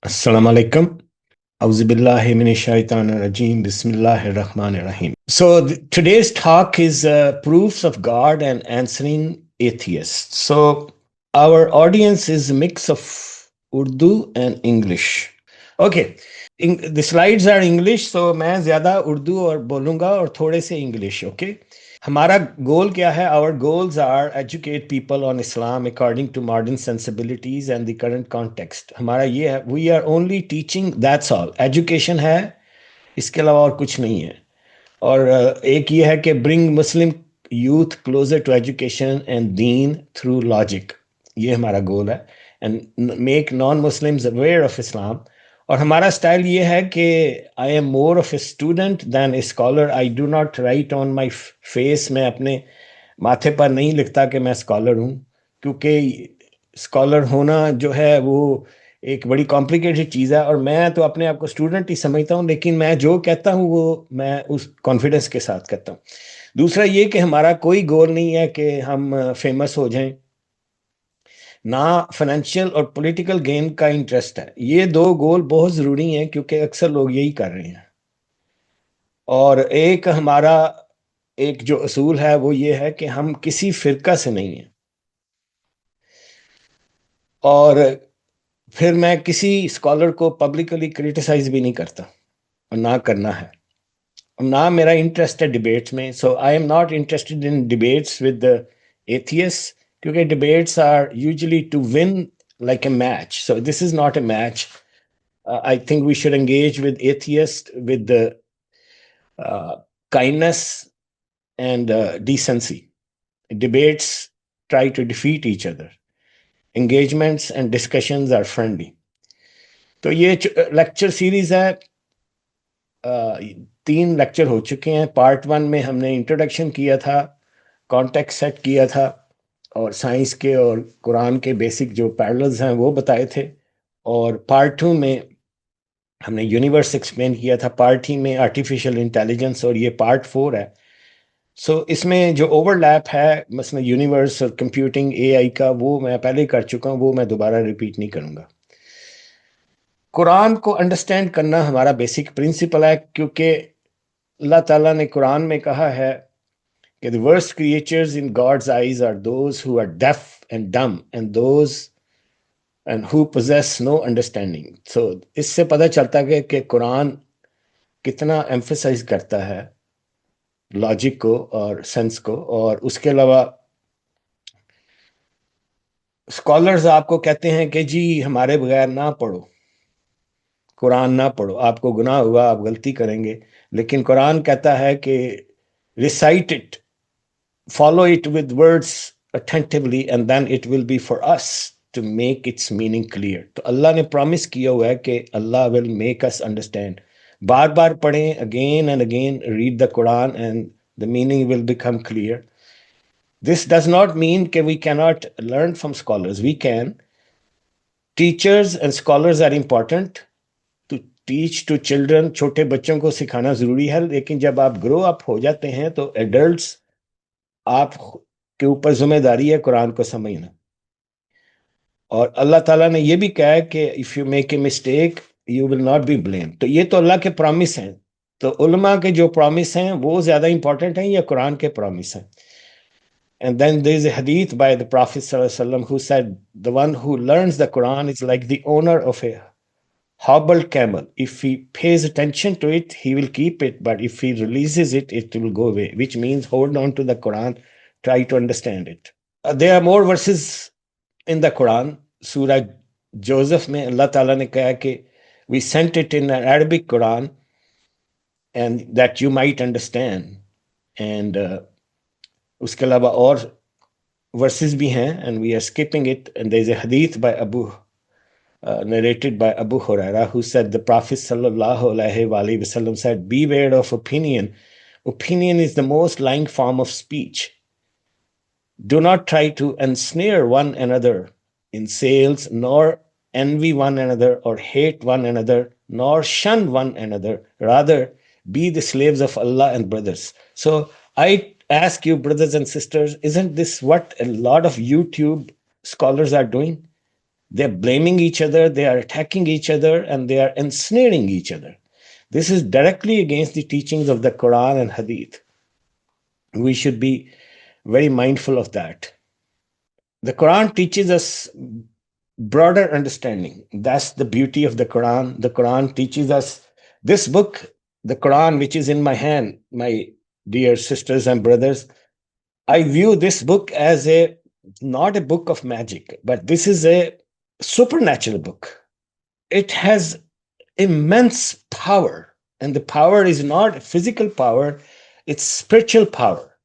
Assalamu alaikum. Auzubillahi minash shaitanir rajim. Bismillahir rahmanir rahim. So today's talk is proofs of God and answering atheists. So our audience is a mix of Urdu and English. Okay, the slides are English, so मैं ज़्यादा उर्दू और बोलूँगा और थोड़े से English. Okay. हमारा गोल क्या है? Our goals are educate people on Islam according to modern sensibilities and the current context. हमारा ये है, we are only teaching, that's all. Education है, इसके अलावा और कुछ नहीं है. और एक ये है कि bring Muslim youth closer to education and deen through logic. ये हमारा गोल है. And make non-Muslims aware of Islam. और हमारा स्टाइल ये है कि I am more of a student than a scholar. I do not write on my face. मैं अपने माथे पर नहीं लिखता कि मैं स्कॉलर हूँ, क्योंकि स्कॉलर होना जो है वो एक बड़ी कॉम्प्लिकेटेड चीज़ है. और मैं तो अपने आप को स्टूडेंट ही समझता हूँ, लेकिन मैं जो कहता हूँ वो मैं उस कॉन्फिडेंस के साथ कहता हूँ. दूसरा ये कि हमारा कोई गोल नहीं है कि हम फेमस हो जाएं, ना फाइनेंशियल और पॉलिटिकल गेन का इंटरेस्ट है. ये दो गोल बहुत ज़रूरी हैं, क्योंकि अक्सर लोग यही कर रहे हैं. और एक हमारा एक जो असूल है वो ये है कि हम किसी फ़िरका से नहीं हैं. और फिर मैं किसी स्कॉलर को पब्लिकली क्रिटिसाइज भी नहीं करता, और ना करना है. और ना मेरा इंटरेस्ट है डिबेट्स में. So I am not interested in debates with the atheist, क्योंकि debates are usually to win like a match. So this is not a match. I think we should engage with atheists with the kindness and decency. Debates try to defeat each other. Engagements and discussions are friendly. तो ये lecture series है. 3 lecture हो चुके हैं. Part 1 में हमने introduction किया था, कॉन्टेक्स्ट सेट किया था, और साइंस के और कुरान के बेसिक जो पैरेलल्स हैं वो बताए थे. और पार्ट 2 में हमने यूनिवर्स एक्सप्लेन किया था. पार्ट 3 में आर्टिफिशियल इंटेलिजेंस, और ये पार्ट 4 है. सो इसमें जो ओवरलैप है मसलन यूनिवर्स और कंप्यूटिंग एआई का, वो मैं पहले कर चुका हूँ, वो मैं दोबारा रिपीट नहीं करूँगा. कुरान को अंडरस्टैंड करना हमारा बेसिक प्रिंसिपल है, क्योंकि अल्लाह ताला ने कुरान में कहा है कि the worst creatures in God's eyes are those who are deaf and dumb and those and who possess no understanding. So इससे पता चलता है कि कुरान कितना एम्फसाइज करता है लॉजिक को और सेंस को. और उसके अलावा स्कॉलर्स आपको कहते हैं कि जी हमारे बगैर ना पढ़ो, कुरान ना पढ़ो, आपको गुनाह हुआ, आप गलती करेंगे. लेकिन कुरान कहता है कि recite it, follow it with words attentively, and then it will be for us to make its meaning clear. तो अल्लाह ने प्रॉमिस किया हुआ है कि अल्लाह will make us understand. बार बार पढ़ें, again and again read the Quran, and the meaning will become clear. This does not mean that we cannot learn from scholars. We can. Teachers and scholars are important to teach to children. छोटे बच्चों को सिखाना ज़रूरी है, लेकिन जब आप grow up हो जाते हैं तो एडल्ट्स आप के ऊपर जिम्मेदारी है कुरान को समझना. और अल्लाह ताला ने ये भी कहा है कि if you make a mistake you will not be blame. तो ये तो अल्लाह के प्रॉमिस हैं. तो उलमा के जो प्रॉमिस हैं वो ज़्यादा इंपॉर्टेंट हैं या कुरान के प्रॉमिस हैं. And then there is a hadith by the Prophet ﷺ who said, the one who learns the Quran is like the owner of a hobbled camel. If he pays attention to it, he will keep it. But if he releases it, it will go away. Which means hold on to the Quran, try to understand it. There are more verses in the Quran. Surah Joseph में Allah Ta'ala ने कहा कि we sent it in an Arabic Quran and that you might understand. And उसके अलावा और verses भी हैं, and we are skipping it. And there is a hadith by narrated by Abu Huraira, who said the Prophet sallallahu alaihi wasallam said, beware of opinion. Opinion is the most lying form of speech. Do not try to ensnare one another in sales, nor envy one another, or hate one another, nor shun one another. Rather, be the slaves of Allah and brothers. So I ask you, brothers and sisters, isn't this what a lot of YouTube scholars are doing? They're blaming each other, they are attacking each other, and they are ensnaring each other. This is directly against the teachings of the Quran and Hadith. We should be very mindful of that. The Quran teaches us broader understanding. That's the beauty of the Quran. The Quran teaches us this book, the Quran, which is in my hand, my dear sisters and brothers. I view this book as a not a book of magic, but this is a supernatural book. It has immense power, and the power is not physical power, it's spiritual power.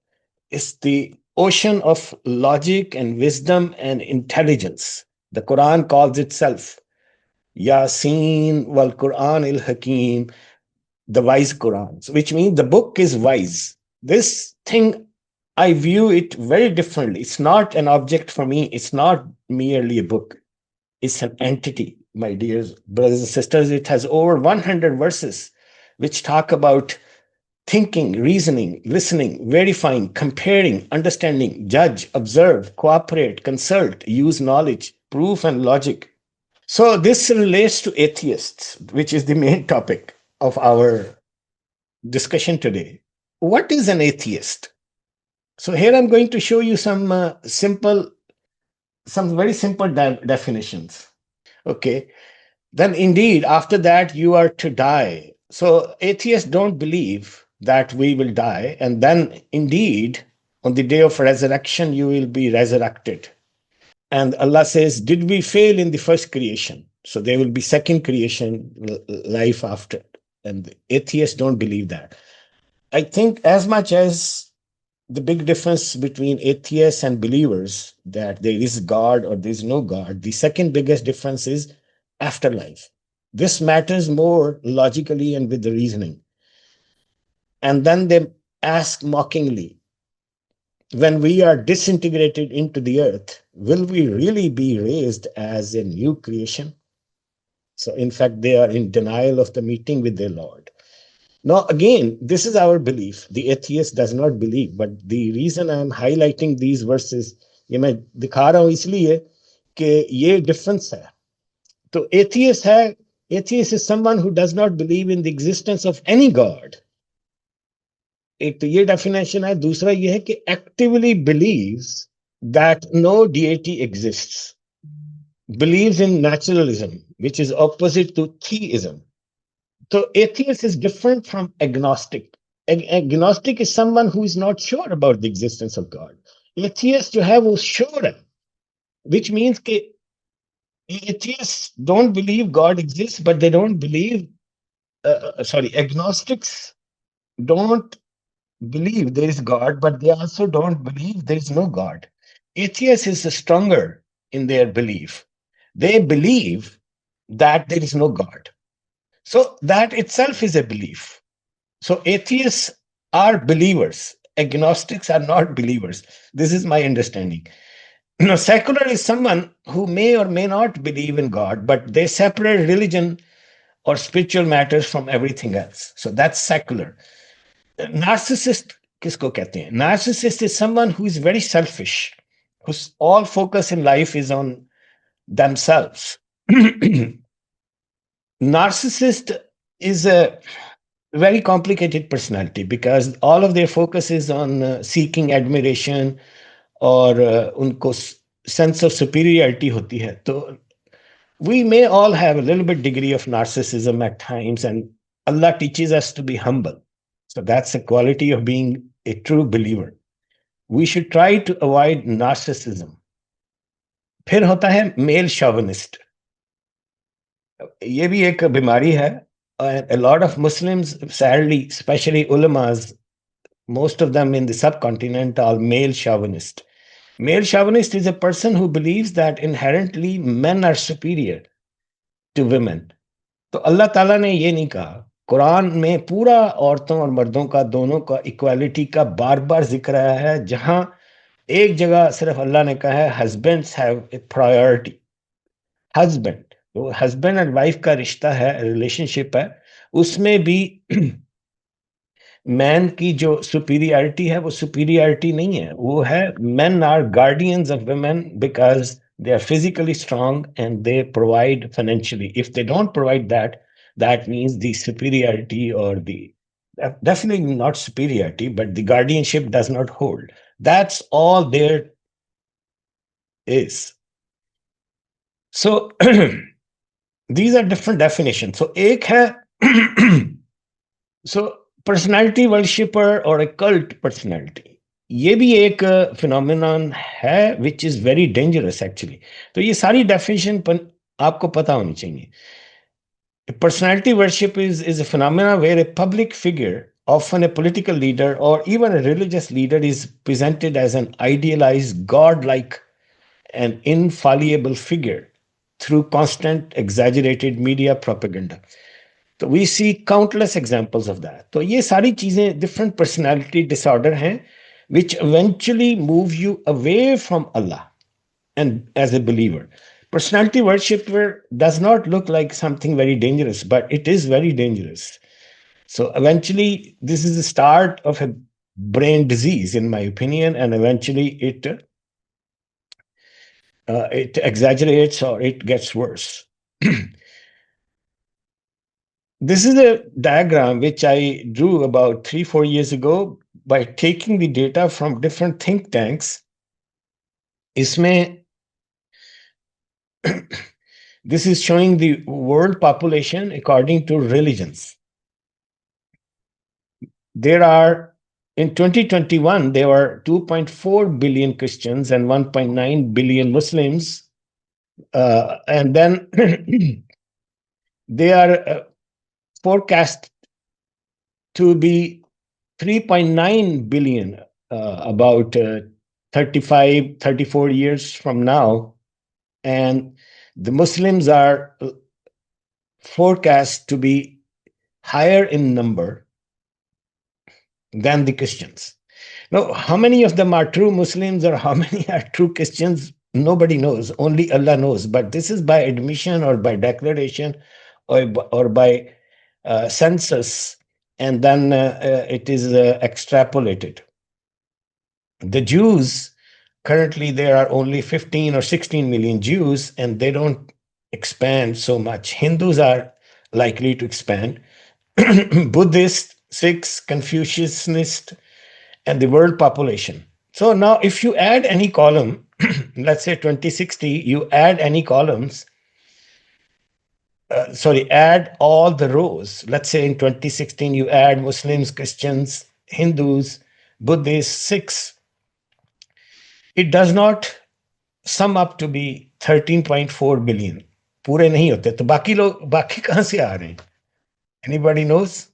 It's the ocean of logic and wisdom and intelligence. The Quran calls itself Yasin wal Quran il Hakim, the wise Quran, which means the book is wise. This thing, I view it very differently. It's not an object for me, it's not merely a book, it's an entity, my dear brothers and sisters. It has over 100 verses which talk about thinking, reasoning, listening, verifying, comparing, understanding, judge, observe, cooperate, consult, use knowledge, proof, and logic. So this relates to atheists, which is the main topic of our discussion today. What is an atheist? So here I'm going to show you some some very simple definitions. Okay. Then indeed, after that, you are to die. So atheists don't believe that we will die. And then indeed, on the day of resurrection, you will be resurrected. And Allah says, did we fail in the first creation? So there will be second creation, life after. And atheists don't believe that. I think as much as the big difference between atheists and believers, that there is God or there is no God, the second biggest difference is afterlife. This matters more logically and with the reasoning. And then they ask mockingly, when we are disintegrated into the earth, will we really be raised as a new creation? So in fact, they are in denial of the meeting with their Lord. Now, again, this is our belief. The atheist does not believe. But the reason I'm highlighting these verses, ये मैं दिखा रहा हूं इसलिए कि ये difference है. तो atheist है, atheist is someone who does not believe in the existence of any God. एक तो ये definition है. दूसरा ये है कि actively believes that no deity exists. Believes in naturalism, which is opposite to theism. So atheist is different from agnostic. Agnostic is someone who is not sure about the existence of God. Atheist जो है वो sure है, which means कि atheists don't believe God exists, but they don't believe, agnostics don't believe there is God, but they also don't believe there is no God. Atheist is stronger in their belief. They believe that there is no God. So that itself is a belief. So atheists are believers. Agnostics are not believers. This is my understanding. Now, secular is someone who may or may not believe in God, but they separate religion or spiritual matters from everything else. So that's secular. Narcissist किसको कहते हैं? Narcissist is someone who is very selfish, whose all focus in life is on themselves. Narcissist is a very complicated personality because all of their focus is on seeking admiration or उनको sense of superiority होती है. तो we may all have a little bit degree of narcissism at times, and Allah teaches us to be humble. So that's a quality of being a true believer. We should try to avoid narcissism. फिर होता है male chauvinist. ये भी एक बीमारी है. A lot of Muslims, sadly, especially ulamas, most of them in the subcontinent, are male chauvinist. Male chauvinist is a person who believes that inherently men are superior to women. तो अल्लाह ताला ने ये नहीं कहा. कुरान में पूरा औरतों और मर्दों का दोनों का इक्वालिटी का बार बार जिक्र आया है, जहां एक जगह सिर्फ अल्लाह ने कहा है husbands have a priority. Husband, वो हस्बैंड एंड वाइफ का रिश्ता है, रिलेशनशिप है, उसमें भी मैन की जो सुपीरियरिटी है वो सुपीरियरिटी नहीं है. वो है men are guardians of women because They are physically strong and they provide financially. If they don't provide that, that means the superiority or the definitely not superiority, but the guardianship does not hold. That's all there is. So these are different definitions. So एक है so personality worshipper or a cult personality, ये भी एक phenomenon है which is very dangerous actually. तो ये सारी definition आपको पता होनी चाहिए. Personality worship is a phenomena where a public figure, often a political leader or even a religious leader, is presented as an idealized, godlike, and infallible figure through constant, exaggerated media propaganda. तो we see countless examples of that. तो ये सारी चीजें different personality disorder हैं which eventually move you away from Allah and as a believer. Personality worship does not look like something very dangerous, but it is very dangerous. So eventually, this is the start of a brain disease, in my opinion, and eventually it exaggerates or it gets worse. This is a diagram which I drew about 3-4 years ago by taking the data from different think tanks. इसमें this is showing the world population according to religions. There are, in 2021, there were 2.4 billion Christians and 1.9 billion Muslims. And then they are forecast to be 3.9 billion about 34 years from now. And the Muslims are forecast to be higher in number than the Christians. Now, how many of them are true Muslims or how many are true Christians? Nobody knows. Only Allah knows. But this is by admission or by declaration or by census, and then it is extrapolated. The Jews, currently there are only 15 or 16 million Jews, and they don't expand so much. Hindus are likely to expand. Buddhists, Sikhs, Confucianists, and the world population. So now if you add any column, let's say 2060, you add any columns, add all the rows. Let's say in 2016, you add Muslims, Christians, Hindus, Buddhists, Sikhs. It does not sum up to be 13.4 billion. पूरे नहीं होते. तो बाकी कहाँ से आ रहे हैं? Anybody knows?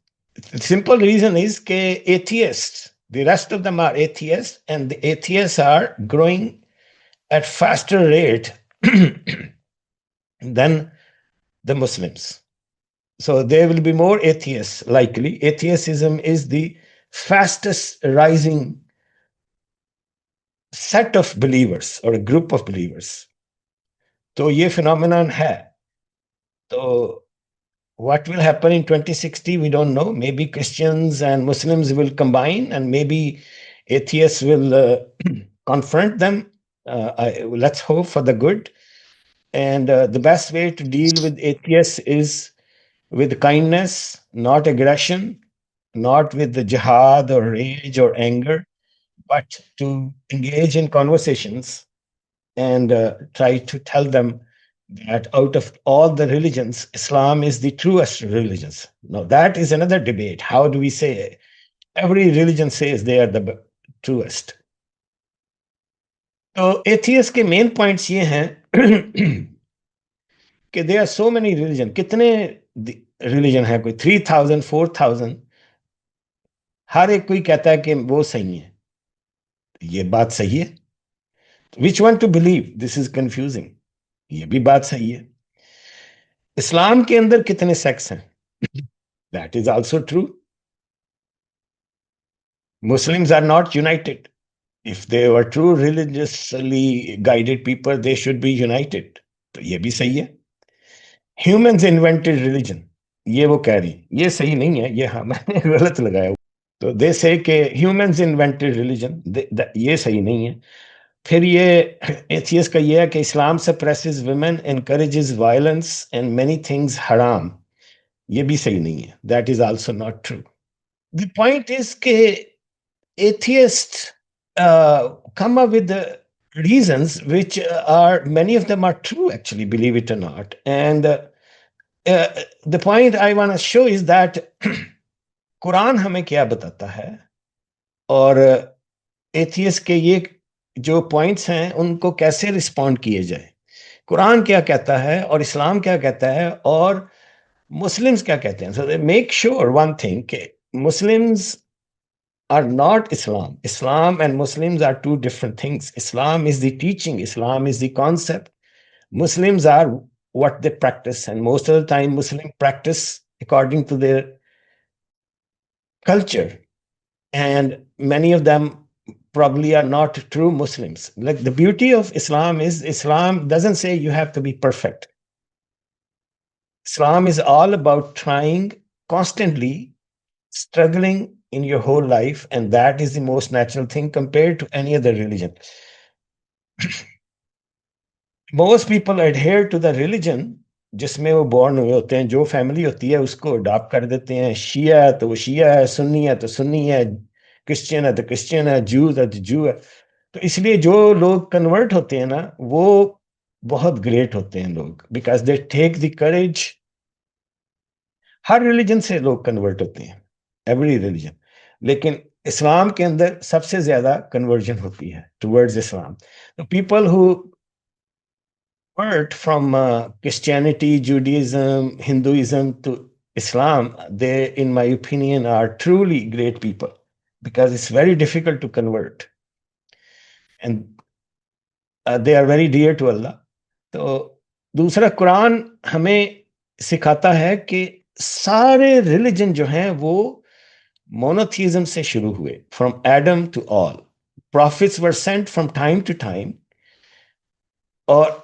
The simple reason is that atheists, the rest of them are atheists, and the atheists are growing at faster rate than the Muslims. So there will be more atheists likely. Atheism is the fastest rising set of believers or a group of believers. तो ये phenomenon है. तो what will happen in 2060, we don't know. Maybe Christians and Muslims will combine, and maybe atheists will confront them. Let's hope for the good. And the best way to deal with atheists is with kindness, not aggression, not with the jihad or rage or anger, but to engage in conversations and try to tell them that out of all the religions, Islam is the truest religions. Now, that is another debate. How do we say it? Every religion says they are the truest. So, atheists के main points ये हैं कि there are so many religion. कितने religion है? कोई 3,000, 4,000. हर एक कोई कहता है कि वो सही है. ये बात सही है. Which one to believe? This is confusing. ये भी बात सही है. इस्लाम के अंदर कितने सेक्स हैं? That is also true. Muslims are not united. If they were true religiously guided people, they should be united. तो ये भी सही है. Humans invented religion. ये वो कह रही. ये सही नहीं है. ये हाँ मैंने गलत लगाया. तो they say कि humans invented religion. ये सही नहीं है. फिर ये एथियस का ये है कि Islam suppresses women, encourages violence and many things हराम। ये भी सही नहीं है, that is also not true. The point is के atheists come up with the reasons which are many of them are true, actually, believe it or not. And the point I want to show is that Quran हमें क्या बताता है, और atheist के ये जो points हैं उनको कैसे रिस्पॉन्ड किए जाए। कुरान क्या कहता है और इस्लाम क्या कहता है और मुस्लिम्स क्या कहते हैं। So they make sure one thing कि Muslims are not Islam. Islam and Muslims are two different things. Islam is the teaching, Islam is the concept. Muslims are what they practice, and most of the time, Muslim practice according to their culture. And many of them probably are not true Muslims. Like, the beauty of Islam is Islam doesn't say you have to be perfect. Islam is all about trying constantly, struggling in your whole life, and that is the most natural thing compared to any other religion. Most people adhere to the religion जिसमें वो born हुए होते हैं, जो family होती है उसको adopt कर देते हैं। शिया है तो वो शिया है, सुन्नी है तो सुन्नी है, क्रिश्चियन है तो क्रिश्चियन है, जूस है तो जू है। तो इसलिए जो लोग कन्वर्ट होते हैं ना, वो बहुत ग्रेट होते हैं लोग, because they take the courage. हर रिलीजन से लोग कन्वर्ट होते हैं, एवरी रिलीजन, लेकिन इस्लाम के अंदर सबसे ज्यादा कन्वर्जन होती है टुवर्ड्स इस्लाम। तो people who convert from Christianity, Judaism, Hinduism to Islam, they, in my opinion, are truly great people, because it's very difficult to convert, and they are very dear to Allah. तो दूसरा, कुरान हमें सिखाता है कि सारे religion जो हैं वो मोनोथीज्म से शुरू हुए, from Adam to all. Prophets were sent from time to time. और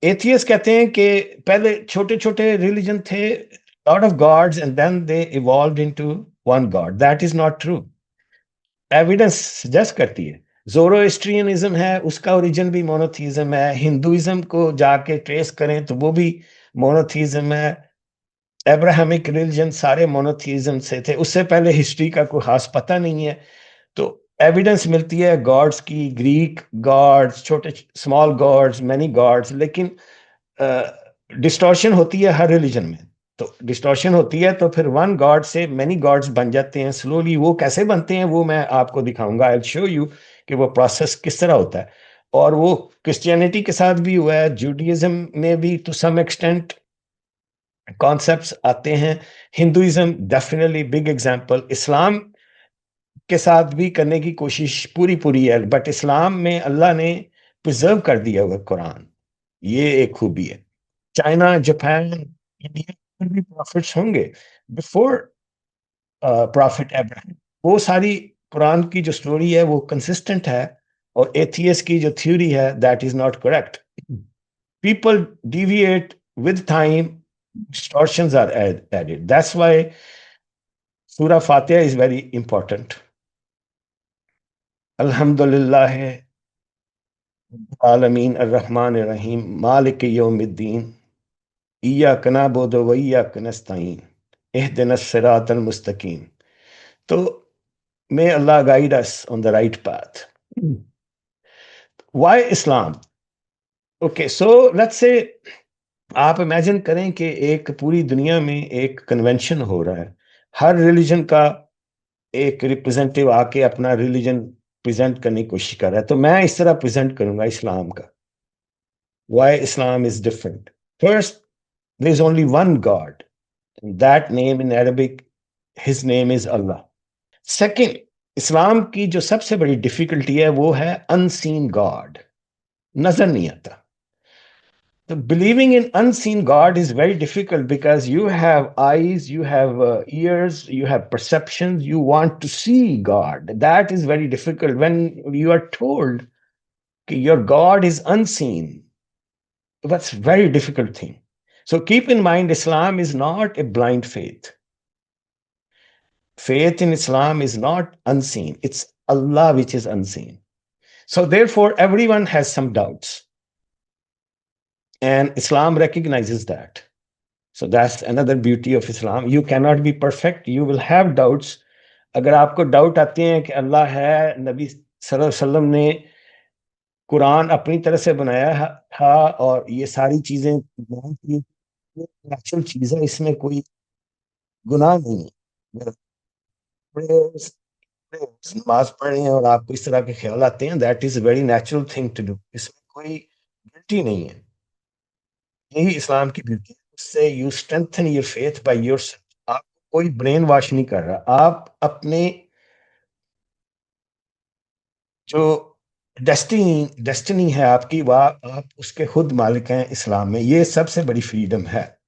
एथियस कहते हैं कि पहले छोटे छोटे रिलीजन थे, lot of gods, and then they evolved into one god. That is not true. Evidence suggest करती है, ज़ोरोएस्ट्रियनिज्म है, उसका ओरिजिन भी मोनोथीज्म है। हिंदुइज्म को जाके ट्रेस करें तो वो भी मोनोथीज्म है। अब्राहमिक रिलीजन सारे मोनोथीज्म से थे, उससे पहले हिस्ट्री का कोई खास पता नहीं है। तो एविडेंस मिलती है गॉड्स की, ग्रीक गॉड्स, छोटे स्मॉल गॉड्स, मैनी गॉड्स, लेकिन डिस्टॉर्शन होती है हर रिलीजन में। तो डिस्टॉर्शन होती है तो फिर वन गॉड से मैनी गॉड्स बन जाते हैं स्लोली। वो कैसे बनते हैं वो मैं आपको दिखाऊंगा, आई विल शो यू कि वो प्रोसेस किस तरह होता है। और वो क्रिश्चियनिटी के साथ भी हुआ है, जूडिज्म में भी टू सम एक्सटेंट कॉन्सेप्ट्स आते हैं। Hinduism definitely big example. Islam के साथ भी करने की कोशिश पूरी पूरी है, बट इस्लाम में अल्लाह ने प्रिजर्व कर दिया हुआ कुरान, ये एक खूबी है। चाइना, जापान, इंडिया में भी प्रॉफिट्स होंगे बिफोर प्रॉफिट अब्राहम। वो सारी कुरान की जो स्टोरी है वो कंसिस्टेंट है, और एथियस की जो थ्योरी है that is not correct. People deviate with time, distortions are added. That's why Surah Fatiha is very important. Alhamdulillah आलमीन अर्रहमान अर्रहीम मालिक यौमिद्दीन इय्याक नअबुदु व इय्याक नस्तईन इहदिनस सिरातल मुस्तकीम। तो may Allah guide us on the right path. Why Islam? Okay, so let's say आप imagine करें कि एक पूरी दुनिया में एक कन्वेंशन हो रहा है, हर रिलीजन का एक रिप्रेजेंटेटिव आके अपना रिलीजन प्रेजेंट करने की कोशिश कर रहा है। तो मैं इस तरह प्रेजेंट करूंगा इस्लाम का। Why Islam is different? First, there is only one God. And that name in Arabic, his name is Allah. Second, इस्लाम की जो सबसे बड़ी डिफिकल्टी है वो है अनसीन गॉड, नजर नहीं आता। So believing in unseen God is very difficult, because you have eyes, you have ears, you have perceptions, you want to see God. That is very difficult when you are told that your God is unseen. That's a very difficult thing. So keep in mind, Islam is not a blind faith. Faith in Islam is not unseen. It's Allah which is unseen. So therefore, everyone has some doubts. And Islam recognizes that. So that's another beauty of Islam. You cannot be perfect. You will have doubts. अगर आपको doubt आते हैं कि अल्लाह है, नबी सल्लल्लाहु अलैहि वसल्लम ने कुरान अपनी तरह से बनाया था और ये सारी चीजें नेचुरल चीज है, इसमें कोई गुनाह नहीं है। Prayers, नमाज पढ़े हैं और आपको इस तरह के ख्याल आते हैं, that is very natural thing to do, इसमें कोई गिल्टी नहीं है। यही इस्लाम की ब्यूटी है। उससे you strengthen your faith by yourself. आपको कोई ब्रेन वॉश नहीं कर रहा, आप अपने जो डेस्टिनी है आपकी, वह आप उसके खुद मालिक हैं इस्लाम में। ये सबसे बड़ी फ्रीडम है,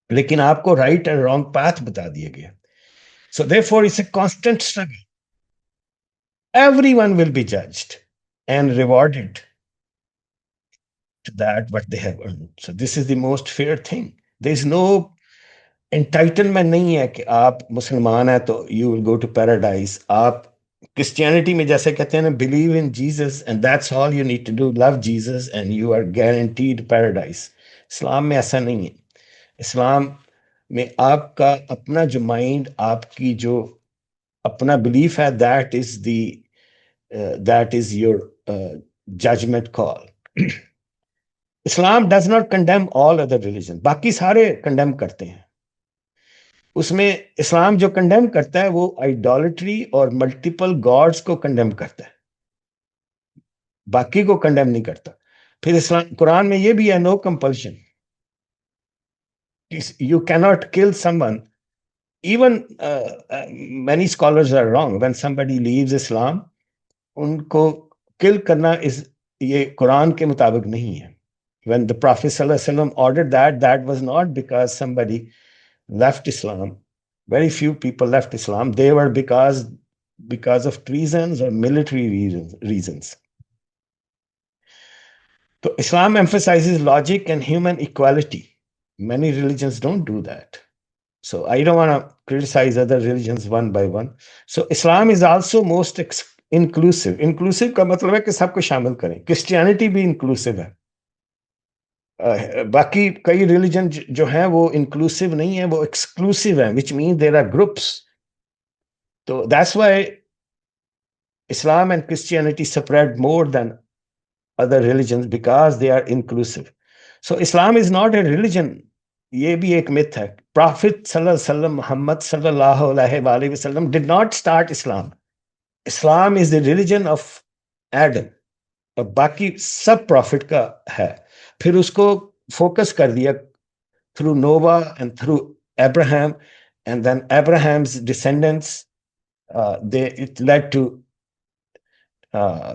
लेकिन आपको राइट एंड रॉन्ग पाथ बता दिया गया। So therefore it's a constant struggle. Everyone will be judged and rewarded to that what they have earned. So this is the most fair thing. There is no entitlement नहीं है कि आप मुसलमान हैं तो you will go to paradise. आप Christianity में जैसे कहते हैं ना, believe in Jesus and that's all you need to do, love Jesus and you are guaranteed paradise. इस्लाम में ऐसा नहीं है। इस्लाम में आपका अपना जो माइंड, आपकी जो अपना बिलीफ है, that is your judgment call. Islam does not condemn all other religion, बाकी सारे कंडेम करते हैं। उसमें इस्लाम जो कंडेम करता है वो आइडोलिट्री और मल्टीपल गॉड्स को कंडेम करता है, बाकी को कंडेम नहीं करता। फिर इस्लाम कुरान में ये भी है, no compulsion, you cannot kill someone. Even many scholars are wrong when somebody leaves Islam, उनको किल करना इस ये कुरान के मुताबिक नहीं है। When the Prophet ﷺ ordered that, that was not because somebody left Islam. Very few people left Islam. They were because of treasons or military reasons. So Islam emphasizes logic and human equality. Many religions don't do that. So I don't want to criticize other religions one by one. So Islam is also most inclusive. Inclusive का मतलब है कि सबको शामिल करें। Christianity भी inclusive है। बाकी कई रिलीजन जो हैं वो इंक्लूसिव नहीं है, वो एक्सक्लूसिव है, which mean there are groups. तो that's why Islam and Christianity separate more than other religions, because they are inclusive. So Islam is not a religion, ये भी एक मिथ है। प्रॉफिट सल्लल्लाहु अलैहि वसल्लम, मोहम्मद सल्लल्लाहु अलैहि वसल्लम did not start Islam. Islam is the religion of Adam, और बाकी सब प्रॉफिट का है। फिर उसको फोकस कर दिया through Noah and through Abraham, and then Abraham's descendants, it led to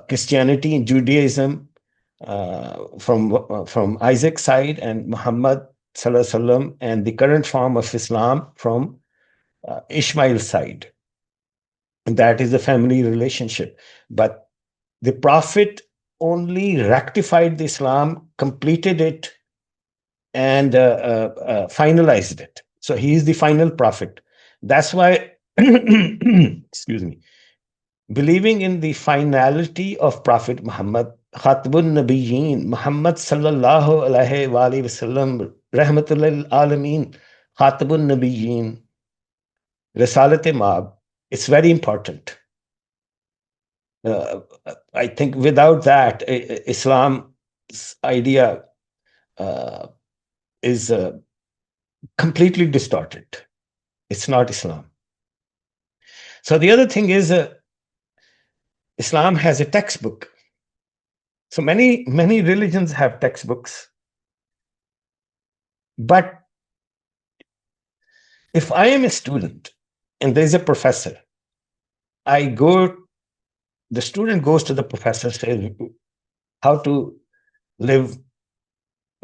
Christianity and Judaism from Isaac's side, and Muhammad sallallahu alaihi wasallam, and the current form of Islam from Ishmael's side. And that is the family relationship. But the Prophet only rectified the Islam, completed it, and finalized it. So he is the final prophet. That's why, excuse me, believing in the finality of Prophet Muhammad, Khatbun Nabiyyin, Muhammad sallallahu alaihi wasallam, Rahmatul lil Alameen, Khatbun Nabiyyin, Risalat Mab, it's very important. I think without that, Islam's idea is completely distorted. It's not Islam. So the other thing is, Islam has a textbook. So many religions have textbooks. But if I am a student and there's a professor, the student goes to the professor, says how to live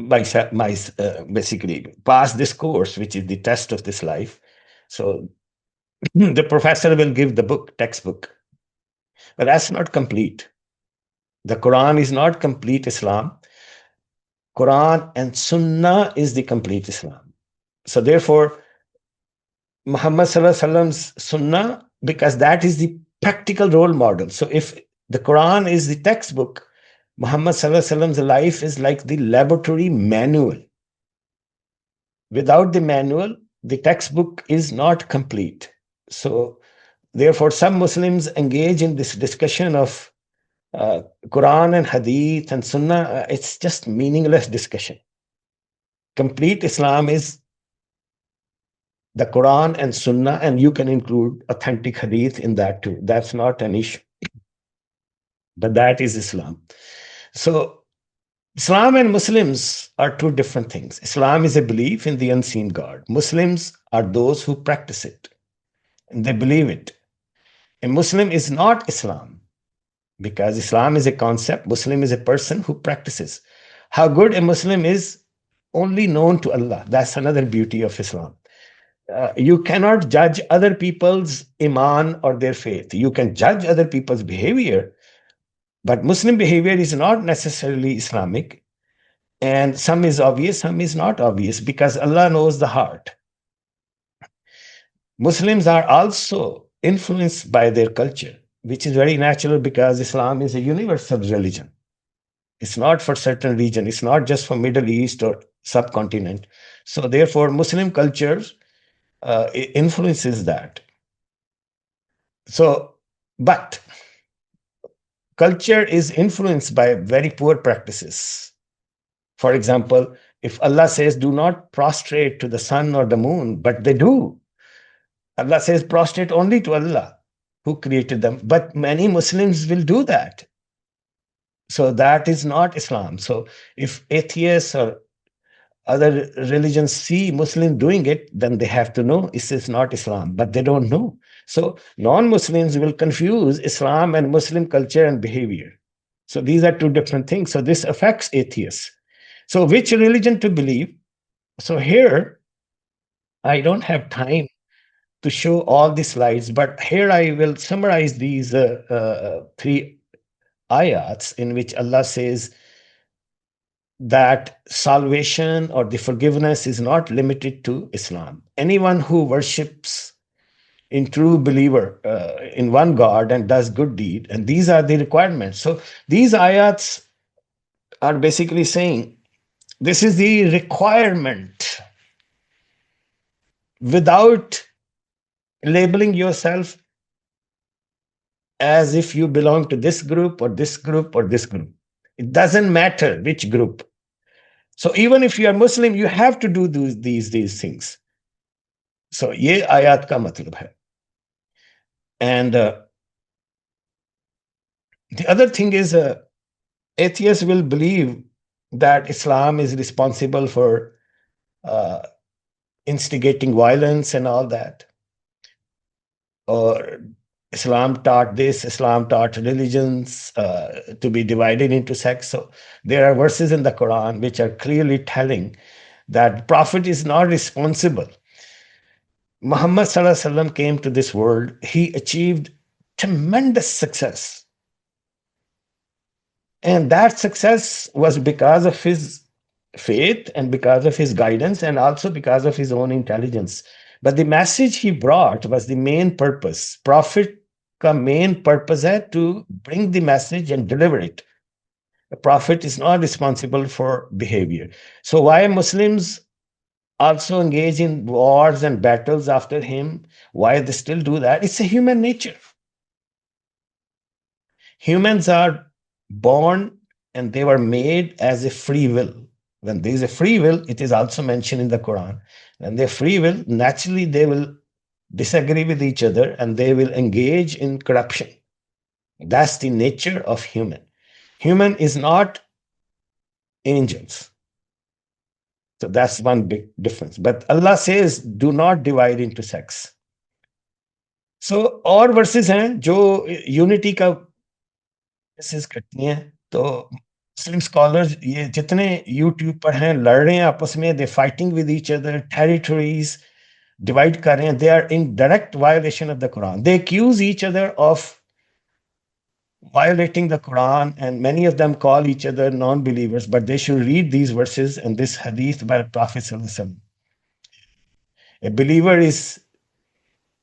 basically pass this course, which is the test of this life. So the professor will give the textbook, but that's not complete. The Quran is not complete Islam. Quran and Sunnah is the complete Islam. So therefore, Muhammad sallallahu alaihi wasallam's Sunnah, because that is the practical role model. So if The Quran is the textbook. Muhammad Sallallahu Alaihi Wasallam's life is like the laboratory manual. Without the manual, the textbook is not complete. So, therefore, some Muslims engage in this discussion of Quran and Hadith and Sunnah. It's just meaningless discussion. Complete Islam is the Quran and Sunnah, and you can include authentic Hadith in that too. That's not an issue, but that is Islam. So, Islam and Muslims are two different things. Islam is a belief in the unseen God. Muslims are those who practice it and they believe it. A Muslim is not Islam because Islam is a concept. Muslim is a person who practices. How good a Muslim is only known to Allah. That's another beauty of Islam. You cannot judge other people's iman or their faith. You can judge other people's behavior, but Muslim behavior is not necessarily Islamic. And some is obvious, some is not obvious, because Allah knows the heart. Muslims are also influenced by their culture, which is very natural because Islam is a universal religion. It's not for certain region. It's not just for Middle East or subcontinent. So therefore, Muslim culture influences that. So, but culture is influenced by very poor practices. For example, if Allah says, do not prostrate to the sun or the moon, but they do. Allah says, prostrate only to Allah who created them. But many Muslims will do that. So that is not Islam. So if atheists or other religions see Muslims doing it, then they have to know this is not Islam, but they don't know. So non-Muslims will confuse Islam and Muslim culture and behavior. So these are two different things. So this affects atheists. So which religion to believe? So here, I don't have time to show all the slides, but here I will summarize these three ayats in which Allah says that salvation or the forgiveness is not limited to Islam. Anyone who worships in true believer in one God and does good deed, and these are the requirements. So these ayats are basically saying this is the requirement. Without labeling yourself as if you belong to this group or this group or this group. It doesn't matter which group. So even if you are Muslim, you have to do these things. So ye ayat ka matlab hai. And the other thing is atheists will believe that Islam is responsible for instigating violence and all that. Or Islam taught this, Islam taught religions to be divided into sects. So there are verses in the Quran which are clearly telling that the Prophet is not responsible. Muhammad Sallallahu Alaihi Wasallam came to this world. He achieved tremendous success. And that success was because of his faith and because of his guidance and also because of his own intelligence. But the message he brought was the main purpose. Prophet ka main purpose hai to bring the message and deliver it. The Prophet is not responsible for behavior. So why Muslims also engage in wars and battles after him? Why they still do that? It's a human nature. Humans are born and they were made as a free will. When there is a free will, it is also mentioned in the Quran. When they're free will, naturally they will disagree with each other and they will engage in corruption. That's the nature of human. Human is not angels. So that's one big difference. But Allah says, do not divide into sects. So और verses हैं जो unity का verses करती हैं. तो Muslim scholars ये जितने YouTube पर हैं लड़ रहे हैं आपस में, they fighting with each other, territories divide कर रहे हैं, they are in direct violation of the Quran. They accuse each other of violating the Quran, and many of them call each other non-believers, but they should read these verses and this hadith by Prophet Sallallahu Alaihi Wasallam. A believer is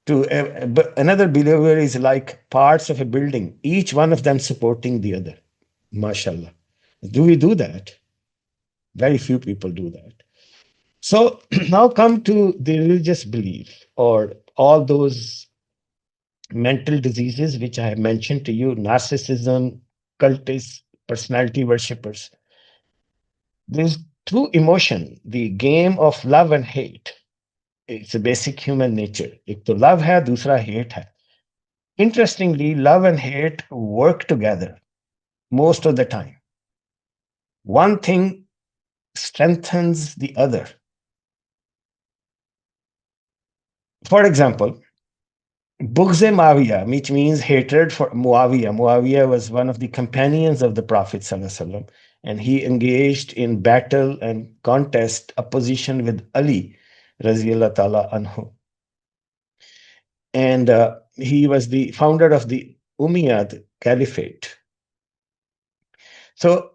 Another believer is like parts of a building, each one of them supporting the other. MashaAllah. Do we do that? Very few people do that. So now come to the religious belief or all those mental diseases which I have mentioned to you: narcissism, cultists, personality worshippers. There's through emotion, the game of love and hate. It's a basic human nature. एक तो love है, दूसरा hate है. Interestingly, love and hate work together most of the time. One thing strengthens the other. For example, Bughz-e Muawiyah, which means hatred for Muawiyah. Muawiyah was one of the companions of the Prophet ﷺ, and he engaged in battle and contest opposition with Ali, Raziyallahu ta'ala anhu. And he was the founder of the Umayyad Caliphate. So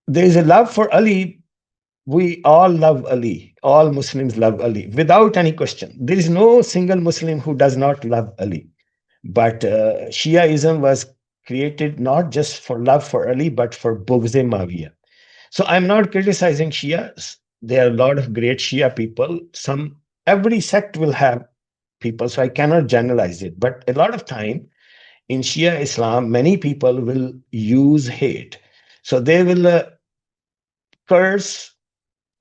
there is a love for Ali. We all love Ali. All Muslims love Ali without any question. There is no single Muslim who does not love Ali. But Shiaism was created not just for love for Ali, but for Bughz-e Muawiyah. So I'm not criticizing Shias. There are a lot of great Shia people. Every sect will have people, so I cannot generalize it. But a lot of time in Shia Islam, many people will use hate. So they will curse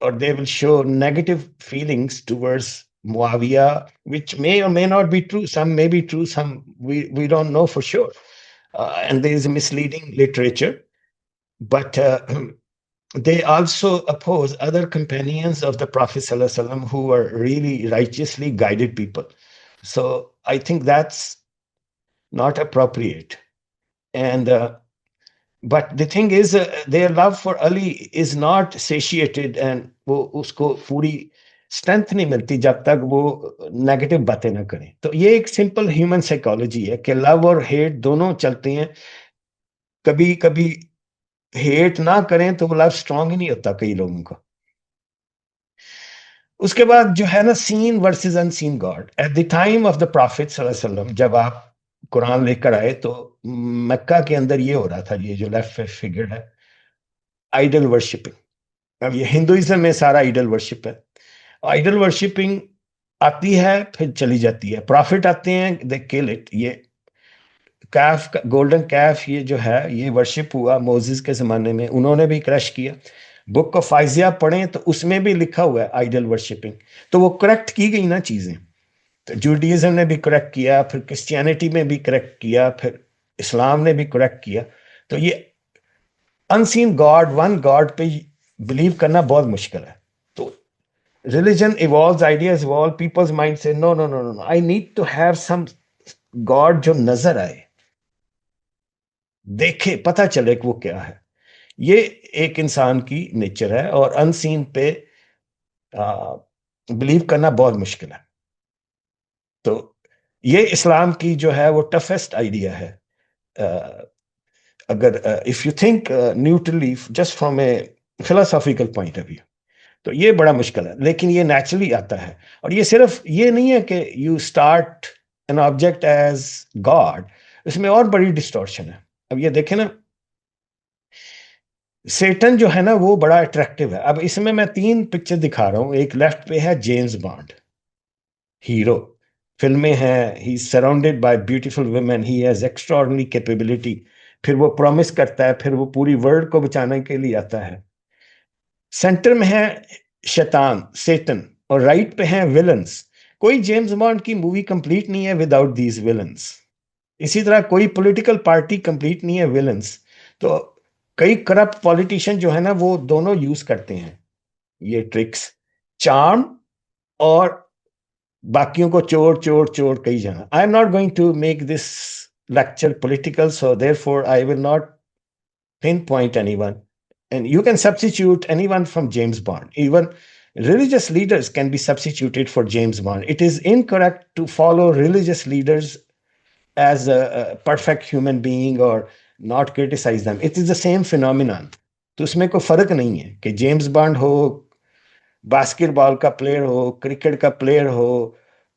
or they will show negative feelings towards Muawiyah, which may or may not be true. Some may be true, some we don't know for sure. And there is a misleading literature. But they also oppose other companions of the Prophet ﷺ who were really righteously guided people. So I think that's not appropriate. And but the thing is, their love for Ali is not satiated, and वो उसको पूरी strength नहीं मिलती जब तक वो negative बातें ना करें. तो ये एक सिंपल ह्यूमन साइकोलॉजी है कि लव और हेट दोनों चलते हैं. कभी कभी हेट ना करें तो वो लव स्ट्रांग ही नहीं होता कई लोगों का. उसके बाद जो है ना, seen versus unseen god. At the time of the prophet सल्लल्लाहु अलैहि वसल्लम, जब आप कुरान लेकर आए तो मक्का के अंदर ये हो रहा था, ये जो लेफ्ट फिगर है, आइडल वर्शिपिंग. अब ये हिंदुइज्म में सारा आइडल वर्शिप है. आइडल वर्शिपिंग आती है फिर चली जाती है. प्रॉफिट आते हैं, दे किल इट. ये कैफ, गोल्डन कैफ, ये जो है ये वर्शिप हुआ मोसेस के ज़माने में, उन्होंने भी क्रश किया. बुक ऑफ फाइजिया पढ़ें तो उसमें भी लिखा हुआ है आइडल वर्शिपिंग. तो वो करेक्ट की गई ना चीज़ें. तो जूडिज्म ने भी करेक्ट किया, फिर क्रिश्चियनिटी में भी करेक्ट किया, फिर इस्लाम ने भी करेक्ट किया. तो ये अनसीन गॉड, वन गॉड पे बिलीव करना बहुत मुश्किल है. तो religion evolves, ideas evolve, people's mind say no no no no no, I need to have some god जो नजर आए, देखे, पता चले कि वो क्या है. ये एक इंसान की नेचर है और अनसीन पे बिलीव करना बहुत मुश्किल है. तो ये इस्लाम की जो है वो टफेस्ट आइडिया है. अगर if you think neutrally just from A philosophical point of view, तो ये बड़ा मुश्किल है. लेकिन ये नेचुरली आता है. और ये सिर्फ ये नहीं है कि you start an object as god, इसमें और बड़ी डिस्टॉर्शन है. अब ये देखें ना, सेटन जो है ना वो बड़ा अट्रैक्टिव है. अब इसमें मैं 3 पिक्चर दिखा रहा हूं. एक लेफ्ट पे है जेम्स बॉन्ड, हीरो, फिल्में हैं, he is surrounded by beautiful women, he has extraordinary capability. फिर वो प्रॉमिस करता है, फिर वो पूरी वर्ल्ड को बचाने के लिए आता है. सेंटर में है शैतान, सेटन, और राइट पे हैं विलन्स. कोई जेम्स बॉन्ड की मूवी कंप्लीट नहीं है विदाउट दीज विलन्स. इसी तरह कोई पॉलिटिकल पार्टी कंप्लीट नहीं है विलन्स. तो कई करप्ट पॉलिटिशियन जो है ना वो दोनों यूज करते हैं ये ट्रिक्स, चार्म और बाकियों को चोर चोर चोर कही जाना. I am not going to make this lecture political, so therefore I will not pinpoint anyone. And you can substitute anyone from James Bond. Even religious leaders can be substituted for James Bond. It is incorrect to follow religious leaders as a perfect human being or not criticize them. It is the same phenomenon. तो उसमें कोई फर्क नहीं है कि James bond हो, basketball का player हो, क्रिकेट का प्लेयर हो,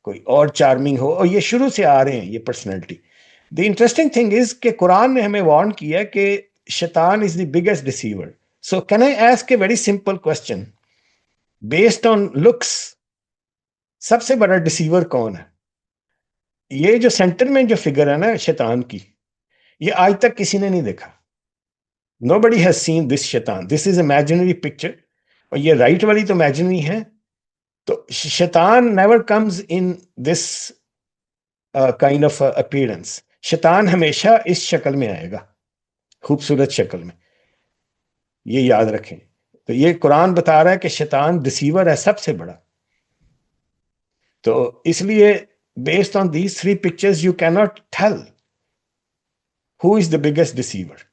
कोई और चार्मिंग हो, और ये शुरू से आ रहे हैं ये personality. The interesting thing is कि कुरान ने हमें वार्न किया कि शैतान is the biggest deceiver. So can I ask a very simple question, based on looks सबसे बड़ा डिसीवर कौन है? ये जो सेंटर में जो फिगर है ना शैतान की, ये आज तक किसी ने नहीं देखा। Nobody has seen this शैतान, दिस इज इमेजिनरी पिक्चर। और ये राइट वाली तो इमेजिनरी है। तो शैतान never comes in this kind of appearance. शैतान हमेशा इस शक्ल में आएगा, खूबसूरत शक्ल में, ये याद रखें। तो ये कुरान बता रहा है कि शैतान डिसीवर है सबसे बड़ा। तो इसलिए based on these three pictures you can not tell who is the biggest deceiver.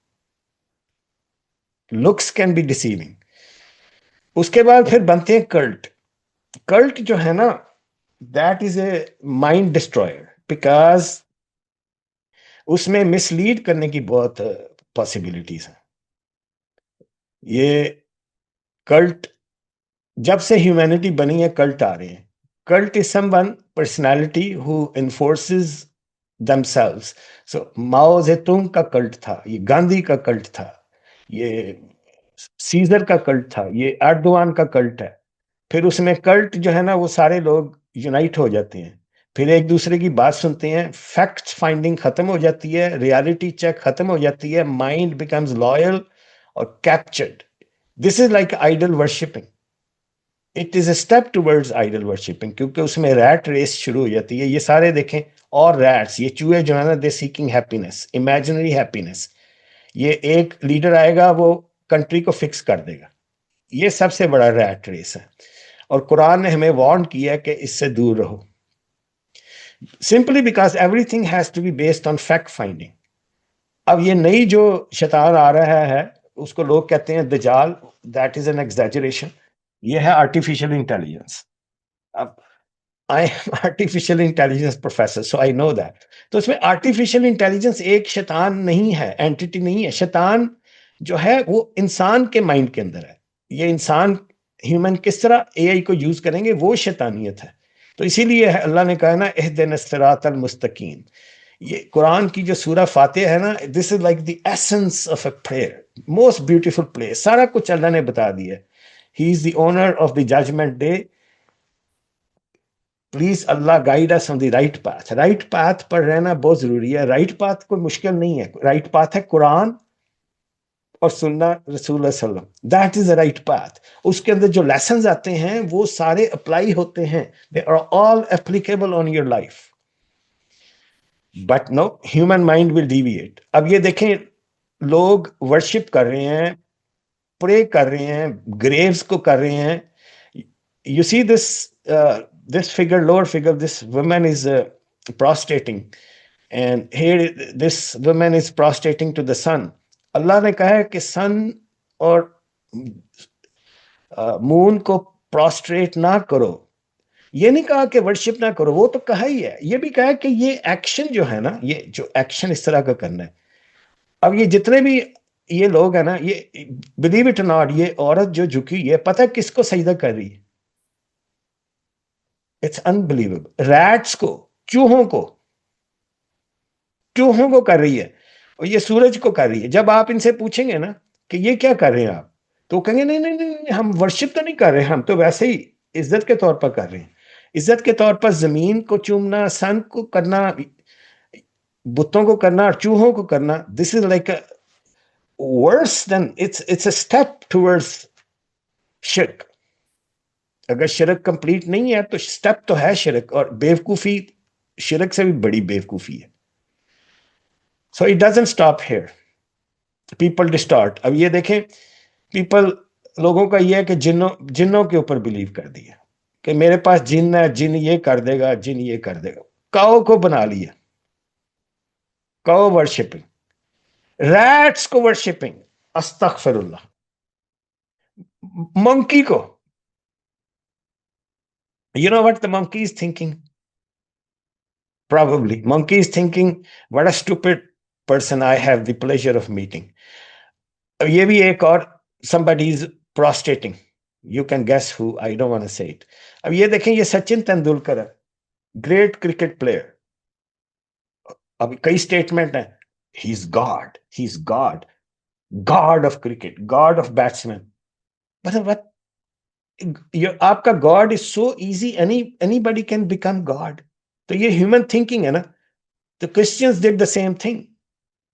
Looks can be deceiving. उसके बाद फिर बनते हैं कल्ट। कल्ट जो है ना, that is a mind destroyer, because उसमें मिसलीड करने की बहुत पॉसिबिलिटीज हैं। ये कल्ट जब से ह्यूमैनिटी बनी है कल्ट आ रहे हैं। Cult is someone personality who enforces themselves। So Mao Zedong का कल्ट था, ये गांधी का कल्ट था, ये सीजर का कल्ट था, ये एर्दोआन का कल्ट है। फिर उसमें कल्ट जो है ना, वो सारे लोग यूनाइट हो जाते हैं, फिर एक दूसरे की बात सुनते हैं, फैक्ट फाइंडिंग खत्म हो जाती है, रियलिटी चेक खत्म हो जाती है, माइंड बिकम्स लॉयल और captured. This is like idol worshipping. It is a step towards idol worshipping, क्योंकि उसमें रैट रेस शुरू हो जाती है। ये सारे देखें, और रैट्स, ये चूहे जो है ना, दे सीकिंग हैप्पीनेस, इमेजिनरी हैप्पीनेस। ये एक लीडर आएगा, वो कंट्री को फिक्स कर देगा। ये सबसे बड़ा रैट रेस है, और कुरान ने हमें वार्न किया कि इससे दूर रहो, simply because everything has to be based on fact finding. अब ये नई जो शैतान आ रहा है, उसको लोग कहते हैं दजाल, दैट इज एन एग्जैजरेशन। ये है आर्टिफिशियल इंटेलिजेंस। अब I am artificial intelligence professor, so I know that. तो इसमें आर्टिफिशियल इंटेलिजेंस एक शैतान नहीं है, एंटिटी नहीं है। शैतान जो है वो इंसान के माइंड के अंदर है। ये इंसान, ह्यूमन किस तरह एआई को यूज करेंगे, वो शैतानियत है। तो इसीलिए अल्लाह ने कहा ना, इहदिन सिरातल मुस्तकीम। ये कुरान की जो सूरह फातिहा है ना, this is like the essence of a prayer, most beautiful place. सारा कुछ अल्लाह ने बता दिया। He is the owner of the judgement day. Please Allah guide us on the right path. Right path पर रहना बहुत जरूरी है। राइट पाथ कोई मुश्किल नहीं है। राइट पाथ है कुरान और सुन्ना रसूल सल्लम, that is the right path. उसके अंदर जो लेसन आते हैं वो सारे अप्लाई होते हैं, they are all applicable on your life. But no, human mind will deviate. अब ये देखें, लोग वर्शिप कर रहे हैं, प्रे कर रहे हैं, ग्रेव्स को कर रहे हैं। You see this figure, lower figure, this woman is prostrating, and here this woman is prostrating to the sun. अल्लाह ने कहा है कि सन और मून को प्रोस्ट्रेट ना करो। ये नहीं कहा कि वर्शिप ना करो, वो तो कहा ही है। ये भी कहा है कि ये एक्शन जो है ना, ये जो एक्शन इस तरह का करना है। अब ये जितने भी ये लोग हैं ना, ये बिलीव इट नॉट, ये औरत जो झुकी है, पता है किसको सजदा कर रही है? It's unbelievable. रैट्स को, चूहों को, चूहों को कर रही है, और ये सूरज को कर रही है। जब आप इनसे पूछेंगे ना कि ये क्या कर रहे हैं आप, तो कहेंगे नहीं नहीं नहीं, हम वर्शिप तो नहीं कर रहे, हम तो वैसे ही इज्जत के तौर पर कर रहे हैं। इज्जत के तौर पर जमीन को चूमना, सन को करना, बुतों को करना और चूहों को करना, this is like worse than, it's a step towards शिर्क। अगर शिरक कंप्लीट नहीं है तो स्टेप तो है शिरक, और बेवकूफी शिरक से भी बड़ी बेवकूफी है। So it doesn't stop here, people distort. अब ये देखें, पीपल, लोगों का ये है कि जिन्नों जिन्नों के ऊपर बिलीव कर दिया कि मेरे पास जिन है, जिन ये कर देगा, जिन ये कर देगा। काओ को बना लिया, काओ वर्शिपिंग, रैट्स को वर्शिपिंग, अस्तगफिरुल्लाह। मंकी को, you know what the monkey is thinking? Probably monkey is thinking, what a stupid person I have the pleasure of meeting. अब ये भी एक और, somebody is prostrating, you can guess who, I don't want to say it. अब ये देखें, ये सचिन तेंदुलकर है, ग्रेट क्रिकेट प्लेयर, अब कई स्टेटमेंट हैं, he is god, god of cricket, god of batsman, मतलब आपका god is so easy, anybody can become god. तो ये ह्यूमन थिंकिंग है ना। तो Christians did the same thing,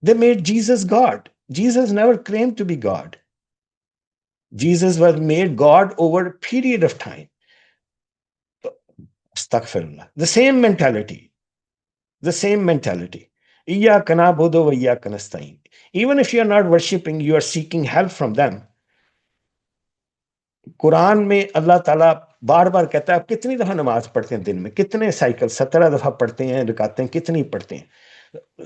they made Jesus god. Jesus never claim to be god, Jesus was made god over a period of time. Astaghfirullah. The same mentality. Iyyaka na'budu wa iyyaka nasta'in. Even if you are not worshipping, you are seeking help from them. Quran में अल्लाह ताला बार बार कहता है, आप कितनी दफा नमाज पढ़ते हैं दिन में, कितने साइकिल, 17 दफा पढ़ते हैं, रुकाते हैं, कितनी पढ़ते हैं,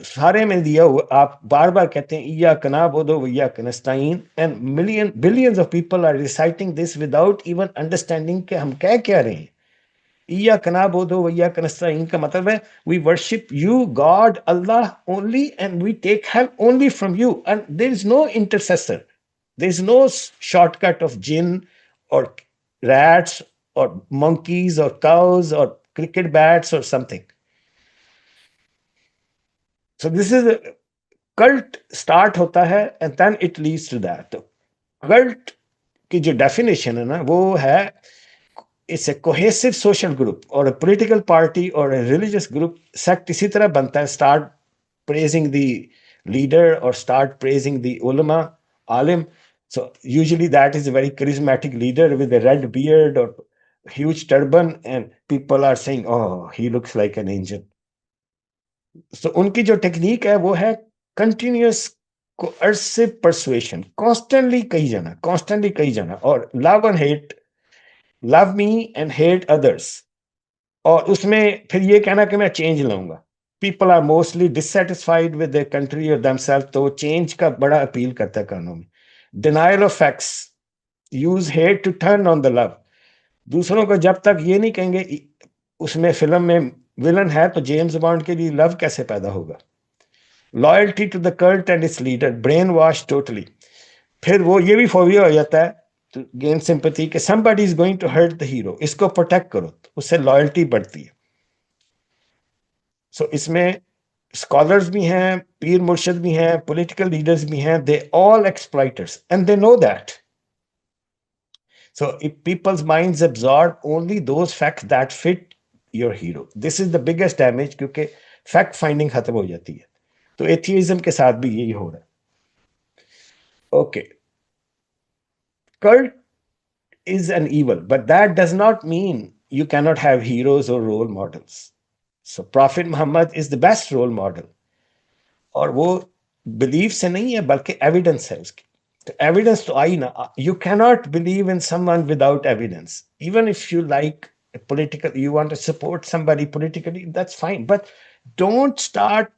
सारे में दिया हुआ आप बार बार कहते हैं इय्याका नअबुदु व इय्याका नस्तईन, and billions of people are reciting this without even understanding कि हम कह क्या रहे हैं। इय्याका नअबुदु व इय्याका नस्तईन का मतलब है we worship you God Allah only and we take help only from you, and there is no intercessor, there is no shortcut of जिन or rats or monkeys or cows or cricket bats or something. So this is a cult start होता है and then it leads to that. Cult की जो definition है ना वो है it's a cohesive social group or a political party or a religious group. Sect इसी तरह बनता है, start praising the leader or start praising the ulama, alim. So usually that is a very charismatic leader with a red beard or huge turban, and people are saying, "Oh, he looks like an angel." So उनकी जो technique है वो है continuous coercive persuasion, constantly कही जाना, और love and hate, love me and hate others, और उसमें फिर ये कहना कि मैं चेंज लाऊंगा। People are mostly dissatisfied with their country और देमसेल्फ, तो चेंज का बड़ा अपील करता है कानों में। Denial of facts, use hate to turn on the love. दूसरों को जब तक ये नहीं कहेंगे उसमें फिल्म में विलन है तो जेम्स बॉन्ड के लिए लव कैसे पैदा होगा। Loyalty to the cult and its leader, brain wash totally. फिर वो ये भी फोबिया हो जाता है to gain sympathy कि somebody is going to hurt the hero, इसको प्रोटेक्ट करो, तो उससे लॉयल्टी बढ़ती है। सो इसमें स्कॉलर्स भी हैं, पीर मुर्शिद भी हैं, पॉलिटिकल लीडर्स भी हैं, they all exploiters and they know that. So if people's minds absorb only those facts that fit your hero, this is the biggest damage, क्योंकि फैक्ट फाइंडिंग खत्म हो जाती है। तो एथियज्म के साथ भी यही हो रहा है। Okay, cult is an evil, but that does not mean you cannot have heroes or role models. So Prophet Muhammad is the best role model, और वो बिलीव से नहीं है बल्कि एविडेंस है उसकी। तो एविडेंस तो आई ना, you cannot believe in someone without evidence. Even if you like political, you want to support somebody politically, that's fine, but don't start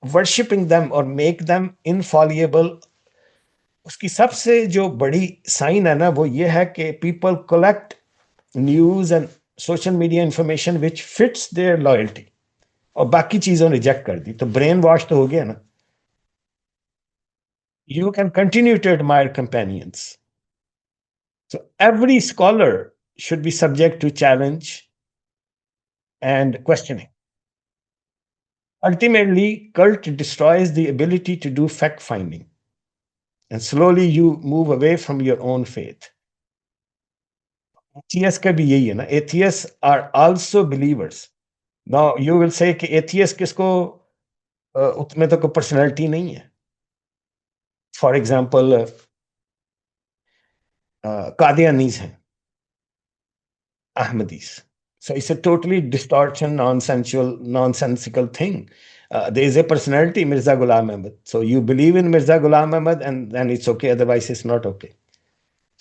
worshipping them or make them infallible. उसकी सबसे जो बड़ी sign है ना वो ये है कि people collect news and social media information which fits their loyalty, और बाकी चीजों रिजेक्ट कर दी, तो ब्रेन वॉश तो हो गया ना। You can continue to admire companions. So every scholar should be subject to challenge and questioning. Ultimately, cult destroys the ability to do fact finding, and slowly you move away from your own faith. Atheists का भी यही है ना, atheists are also believers. Now you will say कि atheist किसको उसमें तो कोई पर्सनैलिटी नहीं है। फॉर एग्जाम्पल कादियानीज हैं, Ahmadis. So it's a totally distortion, nonsensical thing. There is a personality, Mirza Ghulam Ahmad. So you believe in Mirza Ghulam Ahmad and then it's okay, otherwise it's not okay.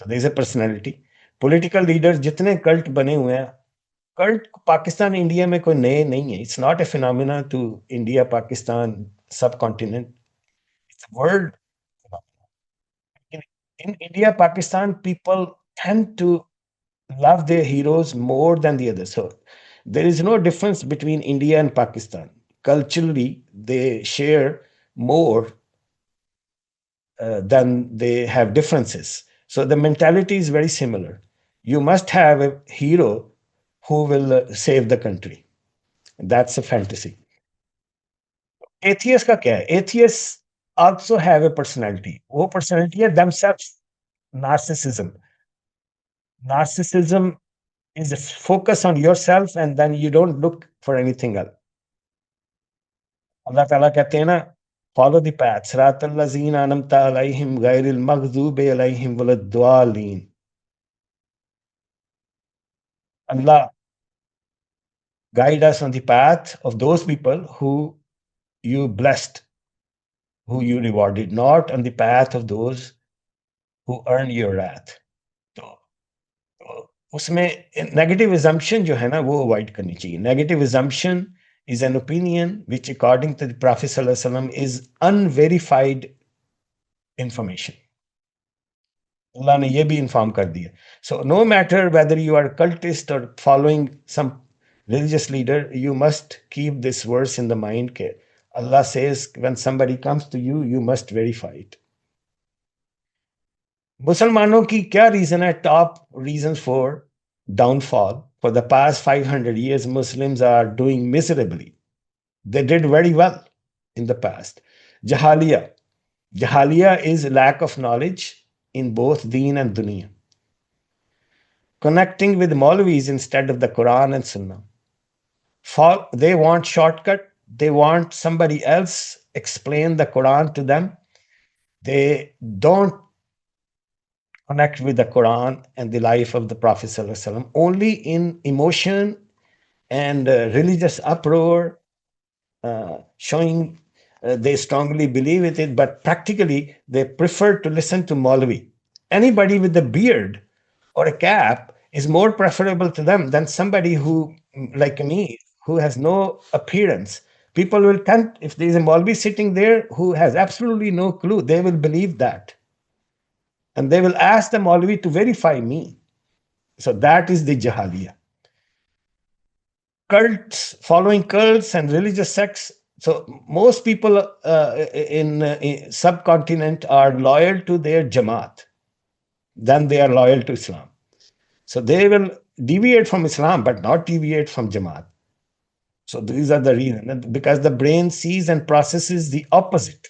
So there is a personality. Political leaders जितने cult बने हुए हैं, cult Pakistan India में कोई नए नहीं है। It's not a phenomena to India Pakistan subcontinent, it's world. In India, Pakistan, people tend to love their heroes more than the others. So there is no difference between India and Pakistan. Culturally, they share more than they have differences. So the mentality is very similar. You must have a hero who will save the country. That's a fantasy. Atheist का क्या है? Atheists also have a personality. वो personality है themselves. Narcissism. Narcissism is a focus on yourself and then you don't look for anything else. अल्लाह ताला कहते हैं ना, follow the path, सिरातल लज़ीना अनअमता अलैहिम गैरिल मग़ज़ूबि अलैहिम वलद्दालीन. Allah guide us on the path of those people who you blessed, who you rewarded, not on the path of those who earn your wrath. तो उसमें negative assumption जो है ना वो अवॉइड करनी चाहिए. Negative assumption is an opinion which according to the Prophet sallallahu alaihi wasallam is unverified information. अल्लाह ने ये भी इन्फॉर्म कर दिया. So no matter whether you are cultist or following some religious leader, you must keep this verse in the mind के Allah says when somebody comes to you, you must verify it. मुसलमानों की क्या reason है? Top reason for downfall. For the past 500 years, Muslims are doing miserably. They did very well in the past. Jahaliya. Jahaliya is lack of knowledge in both deen and dunya. Connecting with Maulvis instead of the Quran and Sunnah. They want shortcut. They want somebody else explain the Quran to them. They don't connect with the Quran and the life of the Prophet sallallahu alaihi wasallam. Only in emotion and religious uproar, showing they strongly believe in it, but practically they prefer to listen to Maulvi. Anybody with a beard or a cap is more preferable to them than somebody who, like me, who has no appearance. People will tend, if there is a Maulvi sitting there who has absolutely no clue, they will believe that. And they will ask the Maulvi to verify me. So that is the Jahaliya. Cults, following cults and religious sects. So most people in subcontinent are loyal to their Jamaat. Then they are loyal to Islam. So they will deviate from Islam, but not deviate from Jamaat. So these are the reasons. Because the brain sees and processes the opposite.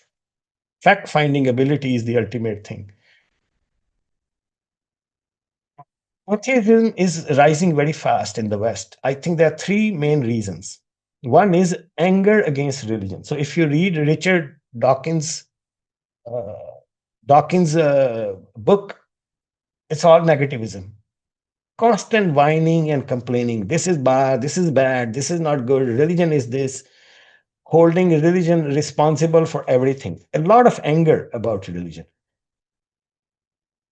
Fact-finding ability is the ultimate thing. Atheism is rising very fast in the West. I think there are three main reasons. One is anger against religion. So if you read Richard Dawkins' book, it's all negativism. Constant whining and complaining. This is bad, this is bad, this is not good, religion is this. Holding religion responsible for everything. A lot of anger about religion.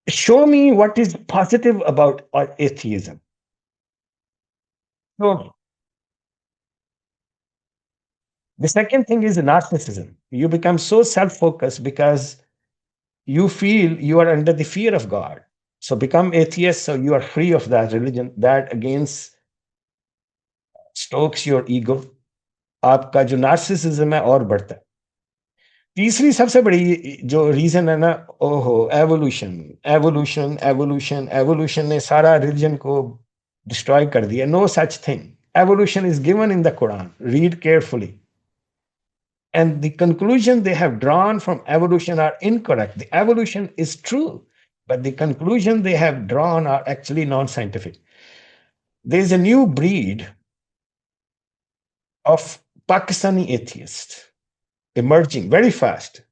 Show me what is positive about atheism. So the second thing is narcissism. You become so self-focused because you feel you are under the fear of God. So become atheist so you are free of that religion. That against stokes your ego. आपका जो narcissism है और बढ़ता है. तीसरी सबसे बड़ी जो रीजन है ना, ओहो एवोल्यूशन एवोल्यूशन एवोल्यूशन एवोल्यूशन ने सारा रिलीजन को डिस्ट्रॉय कर दिया. No such thing. Evolution is given in the Quran. Read carefully. And the conclusion they have drawn from evolution are incorrect. The evolution is true, but the conclusion they have drawn are actually non-scientific. There is a new breed of Pakistani atheists emerging very fast.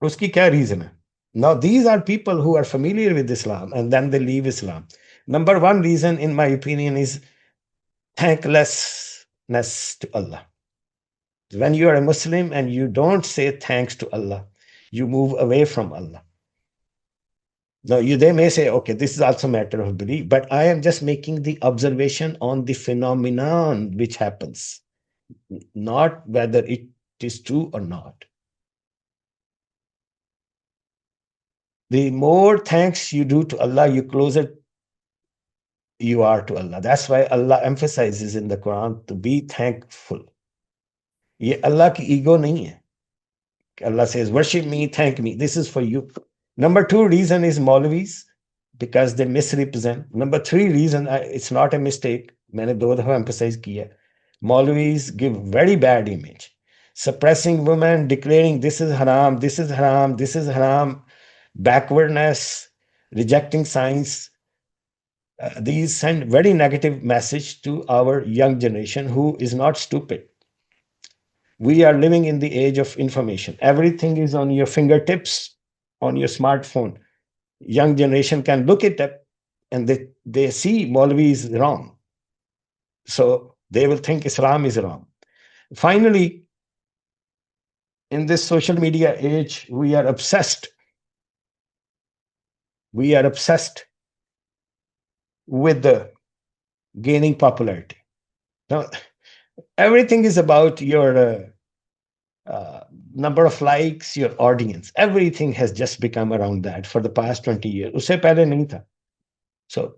Uski kya reason hai? Now, these are people who are familiar with Islam and then they leave Islam. Number one reason, in my opinion, is thanklessness to Allah. When you are a Muslim and you don't say thanks to Allah, you move away from Allah. Now, they may say, okay, this is also a matter of belief, but I am just making the observation on the phenomenon which happens, not whether it is true or not. The more thanks you do to Allah, you closer you are to Allah. That's why Allah emphasizes in the Quran to be thankful. ये अल्लाह की ego नहीं है. Allah says, worship me, thank me. This is for you. Number two reason is Maulvis, because they misrepresent. Number three reason, it's not a mistake. मैंने दो दफा emphasize किया. Maulvis give very bad image. Suppressing women, declaring this is haram, this is haram, this is haram, backwardness, rejecting science. These send very negative message to our young generation who is not stupid. We are living in the age of information. Everything is on your fingertips, on your smartphone. Young generation can look it up and they see Maulvi is wrong. So they will think Islam is wrong. Finally, in this social media age, we are obsessed. We are obsessed with the gaining popularity. Now, everything is about your number of likes, your audience. Everything has just become around that for the past 20 years. उससे पहले नहीं था. So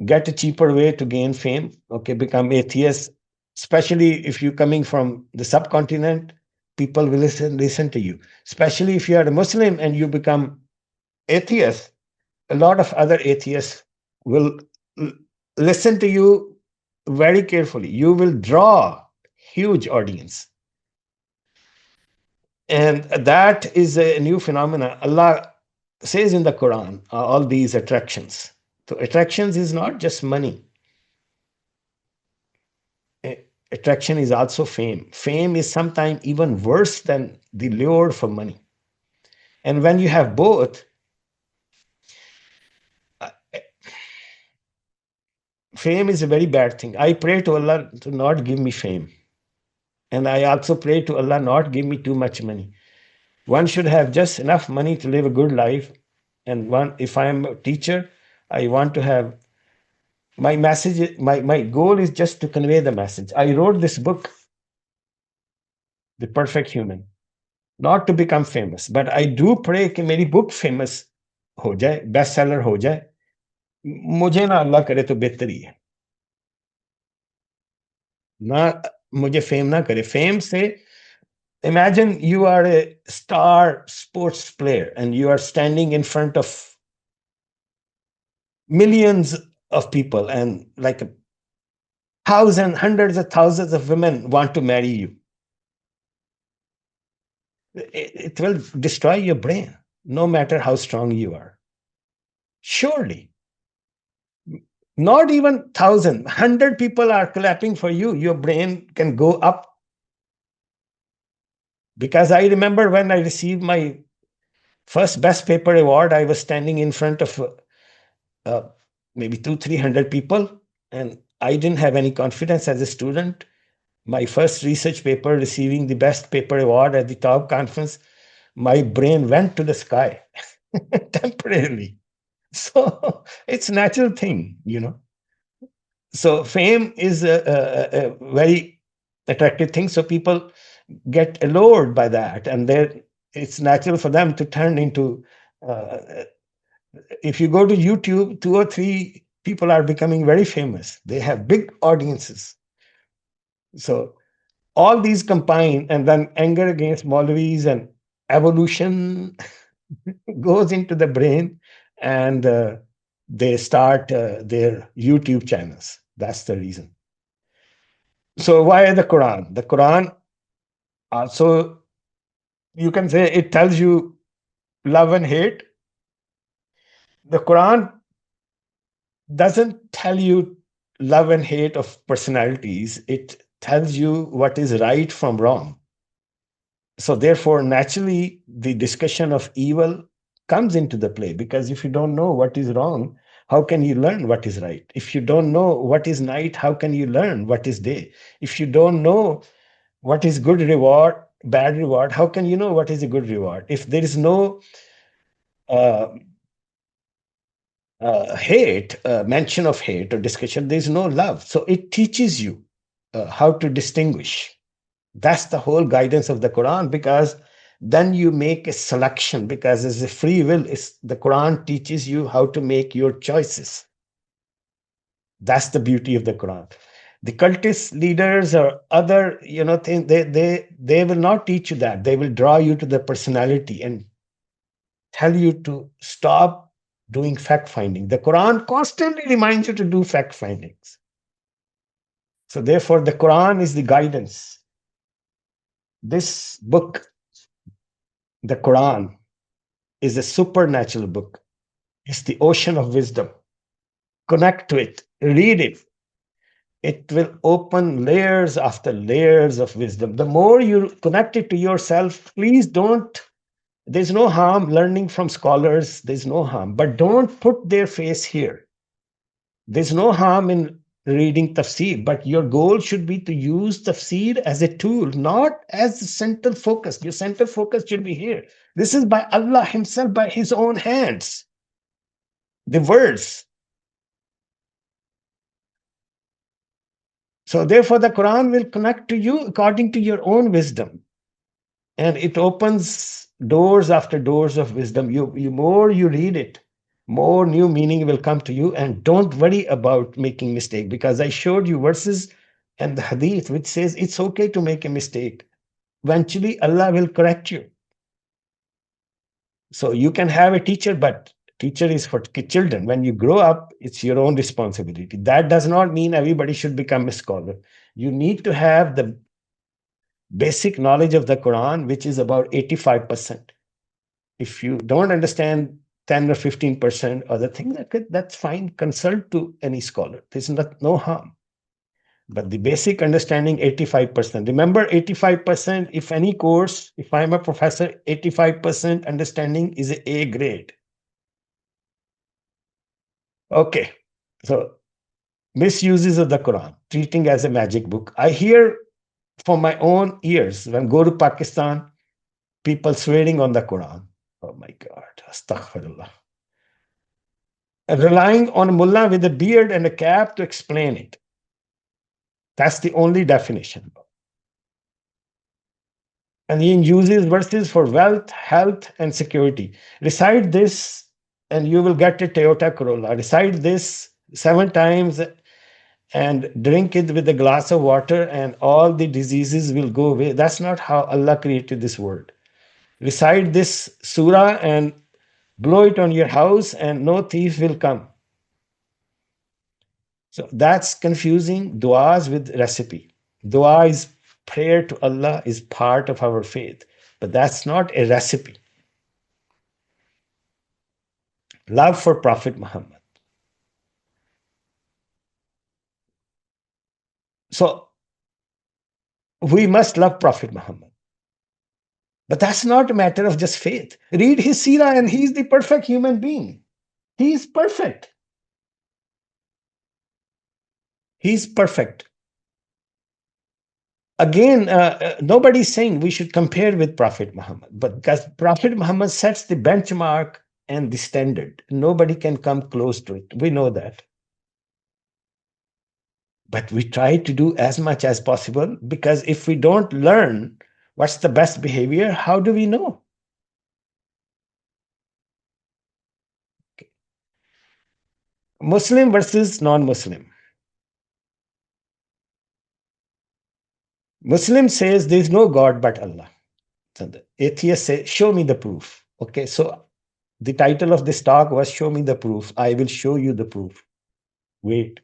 get a cheaper way to gain fame. Okay, become atheist. Especially if you're coming from the subcontinent, people will listen to you. Especially if you are a Muslim and you become atheist, a lot of other atheists will listen to you very carefully. You will draw huge audience. And that is a new phenomenon. Allah says in the Quran, all these attractions. So attractions is not just money. Attraction is also fame. Fame is sometimes even worse than the lure for money. And when you have both, fame is a very bad thing. I pray to Allah to not give me fame. And I also pray to Allah not give me too much money. One should have just enough money to live a good life. And if I am a teacher, I want to have my message, my goal is just to convey the message. I wrote this book, The Perfect Human, not to become famous, but I do pray कि मेरी book famous हो जाए, bestseller हो जाए. मुझे ना अल्लाह करे तो बेहतर ही है. ना मुझे fame ना करे. Fame से, imagine you are a star sports player and you are standing in front of millions of people and like hundreds of thousands of women want to marry you. It will destroy your brain, no matter how strong you are. Surely. Not even 1,000, 100 people are clapping for you. Your brain can go up. Because I remember when I received my first best paper award, I was standing in front of maybe 200-300 people, and I didn't have any confidence as a student. My first research paper receiving the best paper award at the top conference, my brain went to the sky temporarily. So it's a natural thing, you know. So fame is a very attractive thing. So people get allured by that, and it's natural for them to turn into. If you go to YouTube, 2 or 3 people are becoming very famous. They have big audiences. So all these combine, and then anger against Maulvis and evolution goes into the brain, and they start their YouTube channels. That's the reason. So why the Quran? The Quran also, you can say it tells you love and hate. The Quran doesn't tell you love and hate of personalities. It tells you what is right from wrong. So therefore, naturally, the discussion of evil comes into the play, because if you don't know what is wrong, how can you learn what is right? If you don't know what is night, how can you learn what is day? If you don't know what is good reward, bad reward, how can you know what is a good reward? If there is no uh, hate, mention of hate or discussion, there is no love. So it teaches you how to distinguish. That's the whole guidance of the Quran, because then you make a selection, because as a free will, the Quran teaches you how to make your choices. That's the beauty of the Quran. The cultist leaders or other, things, they will not teach you that. They will draw you to the personality and tell you to stop doing fact finding. The Quran constantly reminds you to do fact findings. So therefore, the Quran is the guidance. This book, the Quran, is a supernatural book. It's the ocean of wisdom. Connect to it, read it. It will open layers after layers of wisdom. The more you connect it to yourself, please don't. There's no harm learning from scholars, there's no harm, but don't put their face here. There's no harm in reading tafsir, but your goal should be to use tafsir as a tool, not as the central focus. Your central focus should be here. This is by Allah Himself, by His own hands. The words. So therefore, the Quran will connect to you according to your own wisdom. And it opens doors after doors of wisdom. You more you read it, more new meaning will come to you. And don't worry about making mistake, because I showed you verses and the hadith which says it's okay to make a mistake. Eventually, Allah will correct you. So you can have a teacher, but teacher is for children. When you grow up, it's your own responsibility. That does not mean everybody should become a scholar. You need to have the basic knowledge of the Quran, which is about 85%. If you don't understand 10 or 15% other things, that's fine. Consult to any scholar. There's no harm. But the basic understanding, 85%. Remember, 85%, if any course, if I'm a professor, 85% understanding is an A grade. Okay. So misuses of the Quran, treating as a magic book. I hear from my own ears when I go to Pakistan, people swearing on the Quran. Oh my God, astaghfirullah. Relying on a mullah with a beard and a cap to explain it. That's the only definition. And he uses verses for wealth, health, and security. Recite this, and you will get a Toyota Corolla. Recite this 7 times and drink it with a glass of water, and all the diseases will go away. That's not how Allah created this world. Recite this surah and blow it on your house, and no thief will come. So that's confusing du'as with recipe. Dua is prayer to Allah, is part of our faith, but that's not a recipe. Love for Prophet Muhammad. So we must love Prophet Muhammad. But that's not a matter of just faith. Read his seerah and he's the perfect human being. He's perfect. He's perfect. Again, nobody's saying we should compare with Prophet Muhammad, but because Prophet Muhammad sets the benchmark and the standard, nobody can come close to it. We know that. But we try to do as much as possible, because if we don't learn what's the best behavior, how do we know? Okay. Muslim versus non-Muslim. Muslim says there is no God but Allah. So the atheist says, show me the proof. Okay, so the title of this talk was Show Me the Proof. I will show you the proof. Wait.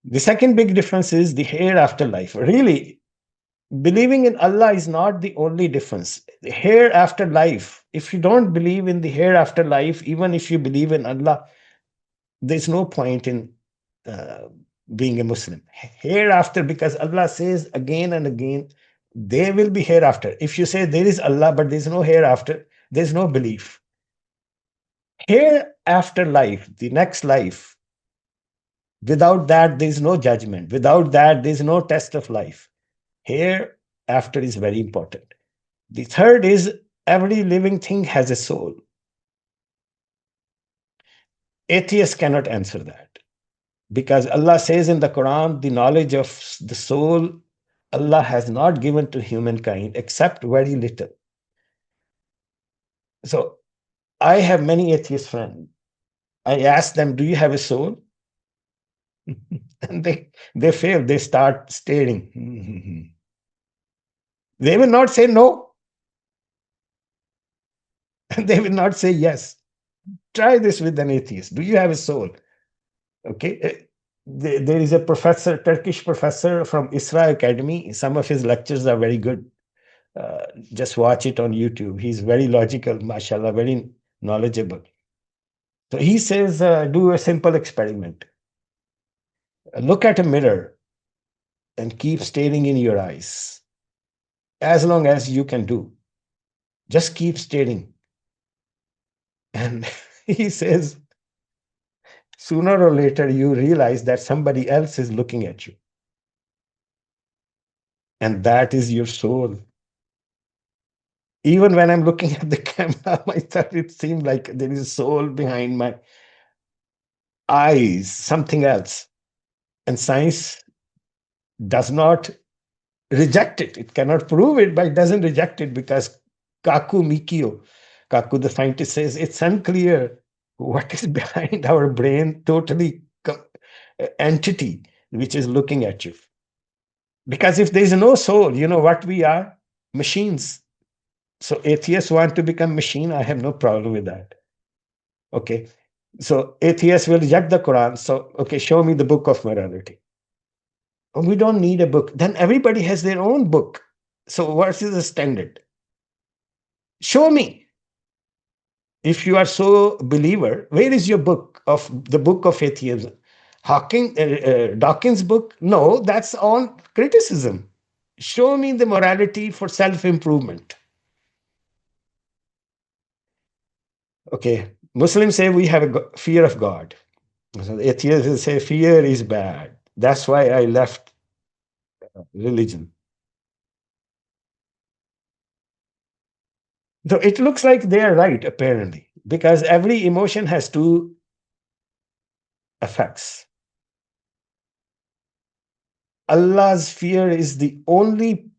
The second big difference is the hereafter life. Really, believing in Allah is not the only difference. The hereafter life, if you don't believe in the hereafter life, even if you believe in Allah, there's no point in being a Muslim. Hereafter, because Allah says again and again, there will be hereafter. If you say there is Allah, but there's no hereafter, there's no belief. Hereafter life, the next life, without that, there's no judgment. Without that, there's no test of life. Hereafter is very important. The third is every living thing has a soul. Atheists cannot answer that, because Allah says in the Quran, the knowledge of the soul, Allah has not given to humankind except very little. So I have many atheist friends. I ask them, do you have a soul? And they fail. They start staring. They will not say no. And they will not say yes. Try this with an atheist. Do you have a soul? Okay. There is a professor, Turkish professor from Isra Academy. Some of his lectures are very good. Just watch it on YouTube. He's very logical, mashallah, very knowledgeable. So he says, do a simple experiment. Look at a mirror and keep staring in your eyes as long as you can do. Just keep staring. And he says, sooner or later, you realize that somebody else is looking at you. And that is your soul. Even when I'm looking at the camera myself, it seems like there is a soul behind my eyes, something else. And science does not reject it. It cannot prove it, but it doesn't reject it because Kaku, the scientist, says it's unclear what is behind our brain, totally entity which is looking at you. Because if there is no soul, you know what we are? Machines. So atheists want to become machine. I have no problem with that. Okay. So atheists will reject the Quran. So, okay, show me the book of morality. Oh, we don't need a book. Then everybody has their own book. So what is the standard? Show me. If you are so believer, where is your book of the book of atheism? Dawkins' book? No, that's all criticism. Show me the morality for self-improvement. Okay, Muslims say we have a fear of God. So atheists say fear is bad. That's why I left religion. So it looks like they are right, apparently, because every emotion has two effects. Allah's fear is the only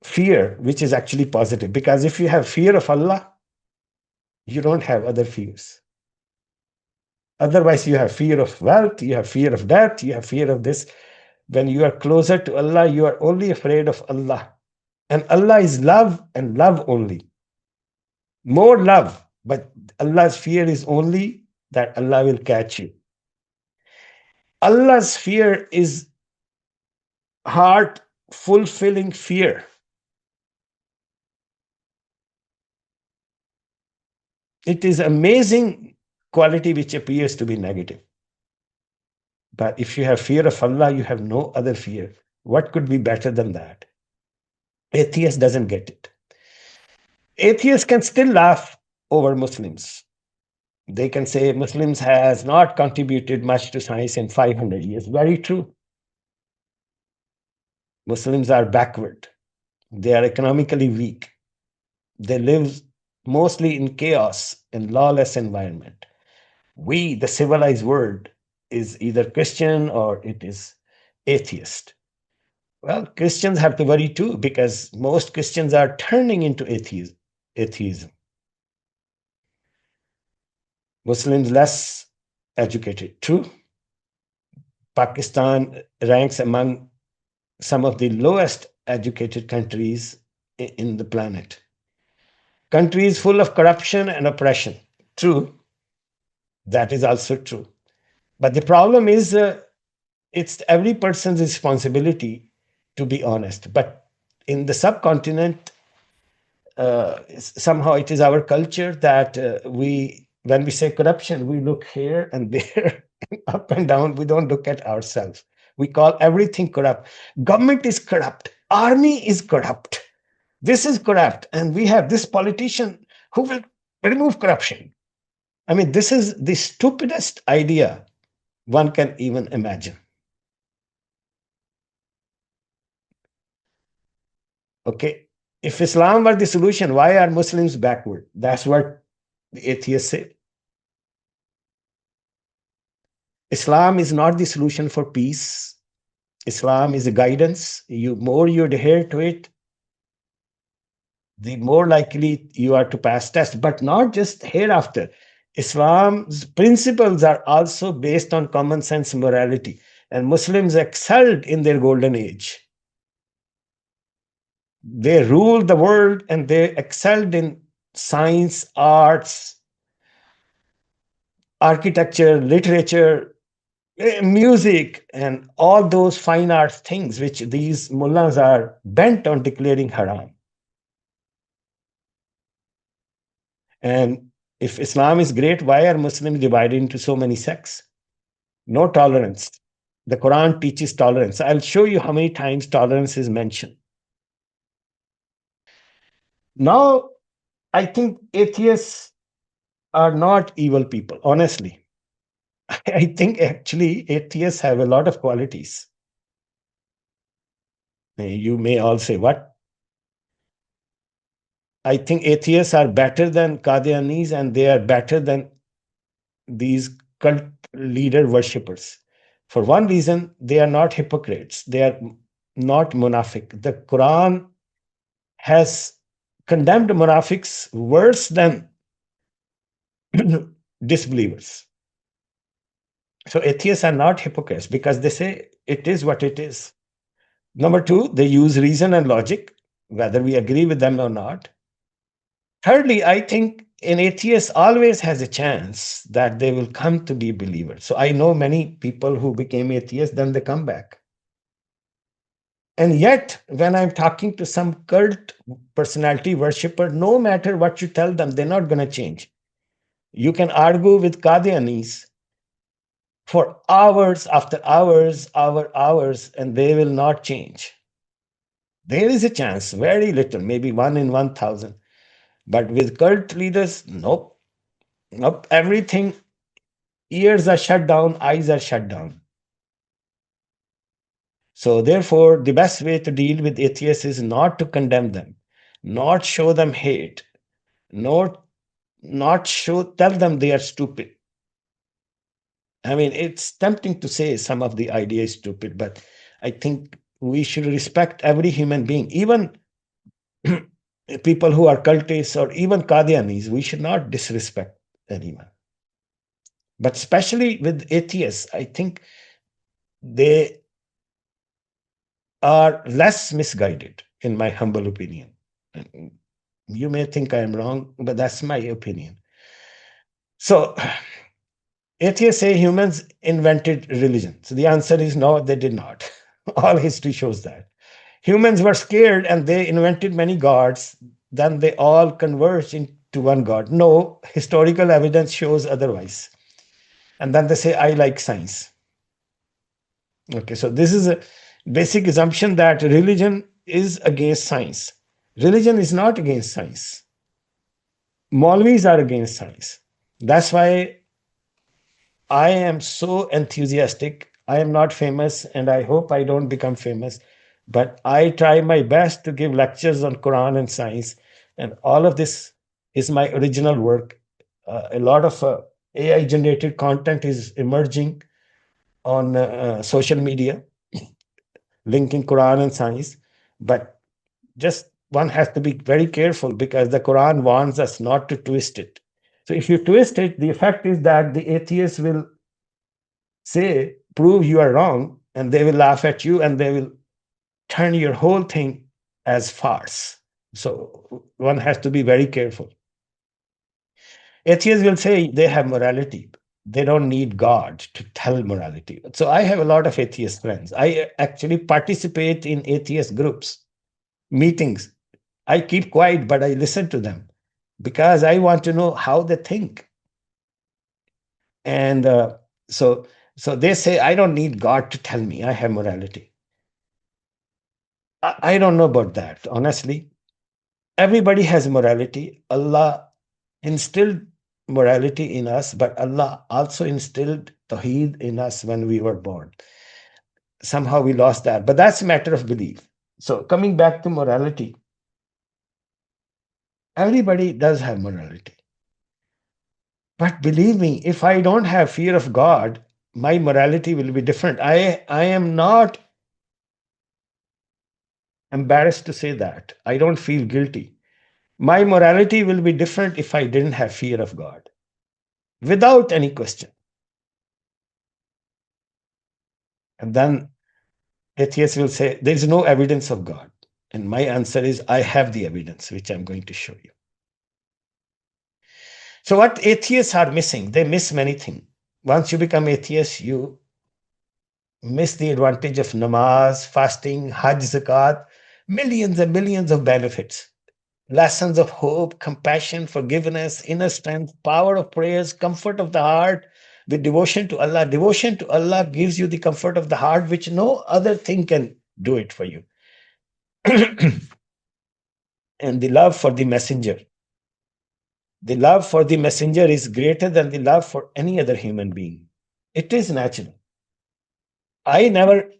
fear which is actually positive, because if you have fear of Allah, you don't have other fears. Otherwise, you have fear of wealth, you have fear of death, you have fear of this. When you are closer to Allah, you are only afraid of Allah. And Allah is love and love only. More love, but Allah's fear is only that Allah will catch you. Allah's fear is heart fulfilling fear. It is amazing quality which appears to be negative. But if you have fear of Allah, you have no other fear. What could be better than that? Atheist doesn't get it. Atheists can still laugh over Muslims. They can say Muslims has not contributed much to science in 500 years. Very true. Muslims are backward. They are economically weak. They live mostly in chaos and lawless environment. We, the civilized world, is either Christian or it is atheist. Well, Christians have to worry too, because most Christians are turning into atheism. Muslims less educated. True. Pakistan ranks among some of the lowest educated countries in the planet. Countries full of corruption and oppression. True. That is also true. But the problem is it's every person's responsibility to be honest. But in the subcontinent, somehow it is our culture that when we say corruption, we look here and there, up and down. We don't look at ourselves. We call everything corrupt. Government is corrupt. Army is corrupt. This is corrupt. And we have this politician who will remove corruption. I mean, this is the stupidest idea one can even imagine. Okay. If Islam were the solution, why are Muslims backward? That's what the atheists say. Islam is not the solution for peace. Islam is a guidance. More you adhere to it, the more likely you are to pass test, but not just hereafter. Islam's principles are also based on common sense morality, and Muslims excelled in their golden age. They ruled the world and they excelled in science, arts, architecture, literature, music, and all those fine arts things which these mullahs are bent on declaring haram. And if Islam is great, why are Muslims divided into so many sects? No tolerance. The Quran teaches tolerance. I'll show you how many times tolerance is mentioned. Now, I think atheists are not evil people, honestly. I think actually atheists have a lot of qualities. You may all say, what? I think atheists are better than Qadianis and they are better than these cult leader worshippers. For one reason, they are not hypocrites. They are not munafiq. The Quran has condemned munafiqs worse than disbelievers. So atheists are not hypocrites because they say it is what it is. Number two, they use reason and logic, whether we agree with them or not. Thirdly, I think an atheist always has a chance that they will come to be believers. So I know many people who became atheists, then they come back. And yet, when I'm talking to some cult personality worshiper, no matter what you tell them, they're not going to change. You can argue with Qadianis for hours after hours, and they will not change. There is a chance, very little, maybe 1 in 1,000. But with cult leaders, nope. Nope. Everything, ears are shut down, eyes are shut down. So, therefore, the best way to deal with atheists is not to condemn them, not show them hate, not tell them they are stupid. I mean, it's tempting to say some of the idea is stupid, but I think we should respect every human being, even people who are cultists or even Qadianis. We should not disrespect anyone. But especially with atheists, I think they are less misguided, in my humble opinion. You may think I am wrong, but that's my opinion. So, atheists say humans invented religion. So the answer is no, they did not. All history shows that. Humans were scared and they invented many gods. Then they all converged into one god. No, historical evidence shows otherwise. And then they say, I like science. Okay, so this is a basic assumption that religion is against science. Religion is not against science. Maulvis are against science. That's why I am so enthusiastic. I am not famous and I hope I don't become famous, but I try my best to give lectures on Quran and science. And all of this is my original work. A lot of AI generated content is emerging on social media, linking Quran and science. But just one has to be very careful because the Quran warns us not to twist it. So if you twist it, the effect is that the atheist will say, prove you are wrong, and they will laugh at you and they will turn your whole thing as farce. So one has to be very careful. Atheists will say they have morality. They don't need God to tell morality. So I have a lot of atheist friends. I actually participate in atheist groups, meetings. I keep quiet, but I listen to them because I want to know how they think. And so they say, I don't need God to tell me I have morality. I don't know about that, honestly. Everybody has morality. Allah instilled morality in us, but Allah also instilled Tawheed in us when we were born. Somehow we lost that, but that's a matter of belief. So, coming back to morality, everybody does have morality. But believe me, if I don't have fear of God, my morality will be different. I am not embarrassed to say that. I don't feel guilty. My morality will be different if I didn't have fear of God, without any question. And then atheists will say, there is no evidence of God. And my answer is, I have the evidence, which I'm going to show you. So what atheists are missing, they miss many things. Once you become atheist, you miss the advantage of namaz, fasting, hajj, zakat, millions and millions of benefits. Lessons of hope, compassion, forgiveness, inner strength, power of prayers, comfort of the heart, with devotion to Allah. Devotion to Allah gives you the comfort of the heart, which no other thing can do it for you. And the love for the messenger. The love for the messenger is greater than the love for any other human being. It is natural. I never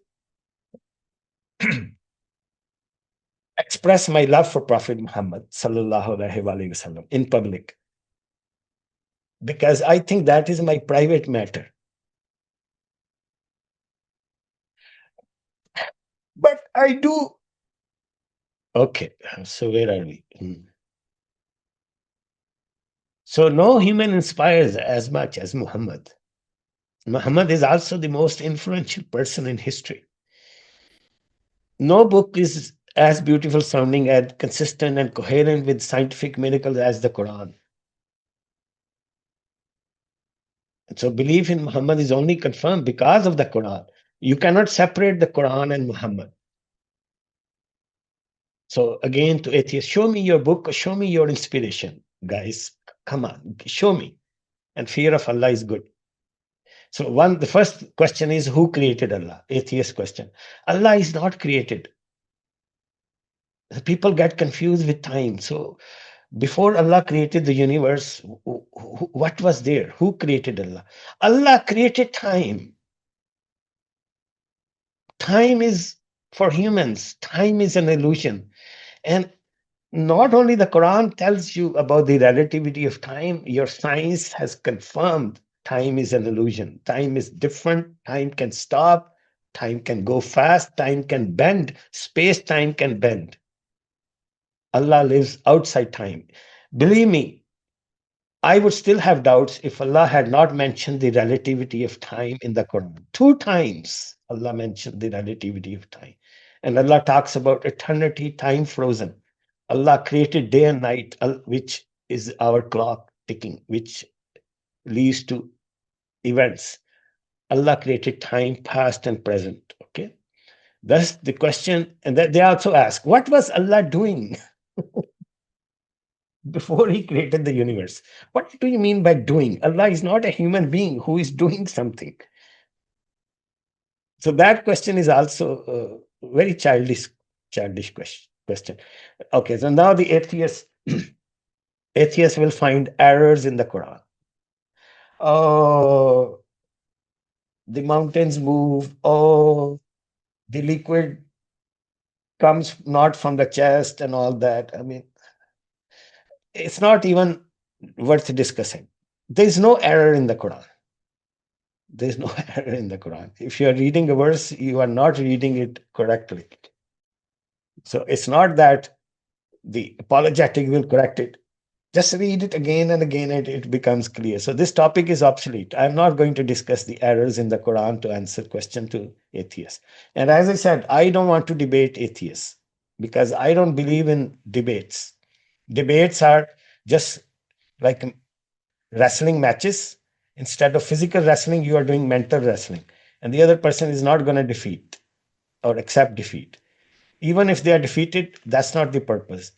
express my love for Prophet Muhammad sallallahu alaihi wasallam in public because I think that is my private matter. But I do. Okay, so where are we? So no human inspires as much as Muhammad. Muhammad is also the most influential person in history. No book is as beautiful sounding and consistent and coherent with scientific miracles as the Quran. So belief in Muhammad is only confirmed because of the Quran. You cannot separate the Quran and Muhammad. So again, to atheists, show me your book, show me your inspiration, guys. Come on, show me. And fear of Allah is good. So the first question is, who created Allah? Atheist question. Allah is not created. People get confused with time. So before Allah created the universe, what was there? Who created Allah? Allah created time. Time is for humans. Time is an illusion. And not only the Quran tells you about the relativity of time, your science has confirmed time is an illusion. Time is different. Time can stop. Time can go fast. Time can bend. Space time can bend. Allah lives outside time. Believe me, I would still have doubts if Allah had not mentioned the relativity of time in the Quran. Two times Allah mentioned the relativity of time. And Allah talks about eternity, time frozen. Allah created day and night, which is our clock ticking, which leads to events. Allah created time, past and present. Okay. Thus the question, and they also ask, what was Allah doing before he created the universe? What do you mean by doing? Allah is not a human being who is doing something. So that question is also a very childish question. Okay, so now the atheists will find errors in the Quran. Oh, the mountains move. Oh, the liquid comes not from the chest and all that. I mean, it's not even worth discussing. There's no error in the Quran. There's no error in the Quran. If you are reading a verse, you are not reading it correctly. So it's not that the apologetic will correct it. Just read it again and again, and it becomes clear. So this topic is obsolete. I'm not going to discuss the errors in the Quran to answer question to atheists. And as I said, I don't want to debate atheists because I don't believe in debates. Debates are just like wrestling matches. Instead of physical wrestling, you are doing mental wrestling. And the other person is not going to defeat or accept defeat. Even if they are defeated, that's not the purpose.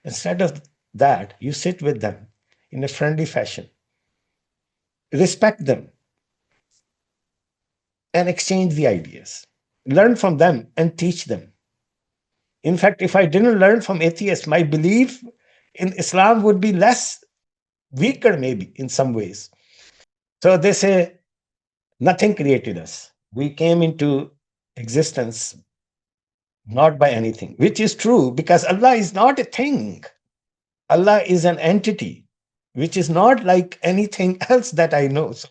Instead of that, you sit with them in a friendly fashion, respect them, and exchange the ideas. Learn from them and teach them. In fact, if I didn't learn from atheists, my belief in Islam would be less weaker, maybe in some ways. So they say nothing created us. We came into existence not by anything, which is true because Allah is not a thing. Allah is an entity, which is not like anything else that I know. So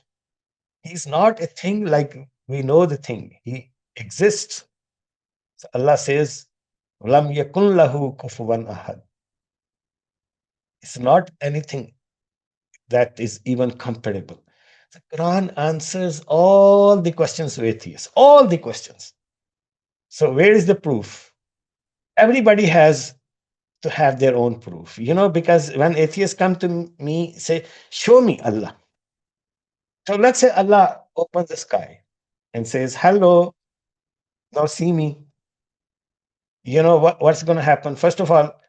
he's not a thing like we know the thing. He exists. So Allah says, Lam yakun lahu kufuwan ahad. It's not anything that is even comparable. The Quran answers all the questions of atheists, all the questions. So where is the proof? Everybody has to have their own proof. Because when atheists come to me, say, show me Allah. So let's say Allah opens the sky and says, hello, now see me. What's going to happen? First of all,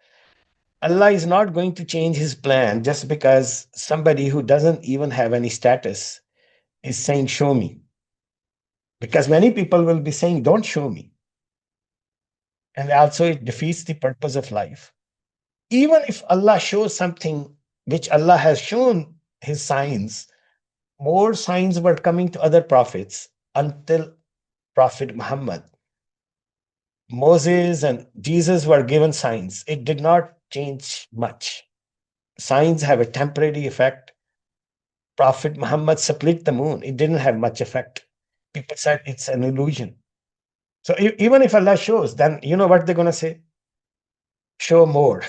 Allah is not going to change his plan just because somebody who doesn't even have any status is saying, show me. Because many people will be saying, don't show me. And also, it defeats the purpose of life. Even if Allah shows something which Allah has shown his signs, more signs were coming to other prophets until Prophet Muhammad. Moses and Jesus were given signs. It did not change much. Signs have a temporary effect. Prophet Muhammad split the moon. It didn't have much effect. People said it's an illusion. So even if Allah shows, then you know what they're going to say? Show more.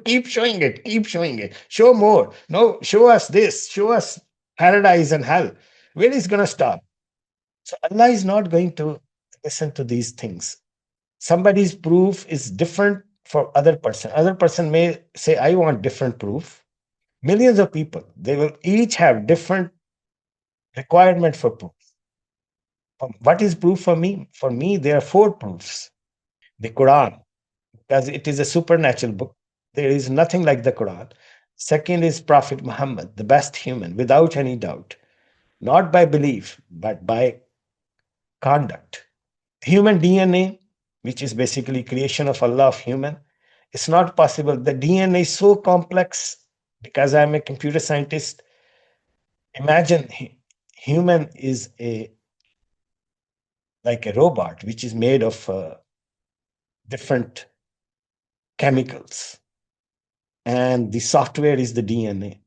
Keep showing it. Keep showing it. Show more. No, show us this. Show us paradise and hell. Where is going to stop? So Allah is not going to listen to these things. Somebody's proof is different for other person. Other person may say, I want different proof. Millions of people, they will each have different requirement for proof. What is proof for me? For me, there are four proofs. The Quran, because it is a supernatural book. There is nothing like the Quran. Second is Prophet Muhammad, the best human, without any doubt, not by belief, but by conduct. Human DNA, which is basically creation of Allah of human, it's not possible. The DNA is so complex because I'm a computer scientist. Imagine human is like a robot which is made of different chemicals, and the software is the DNA,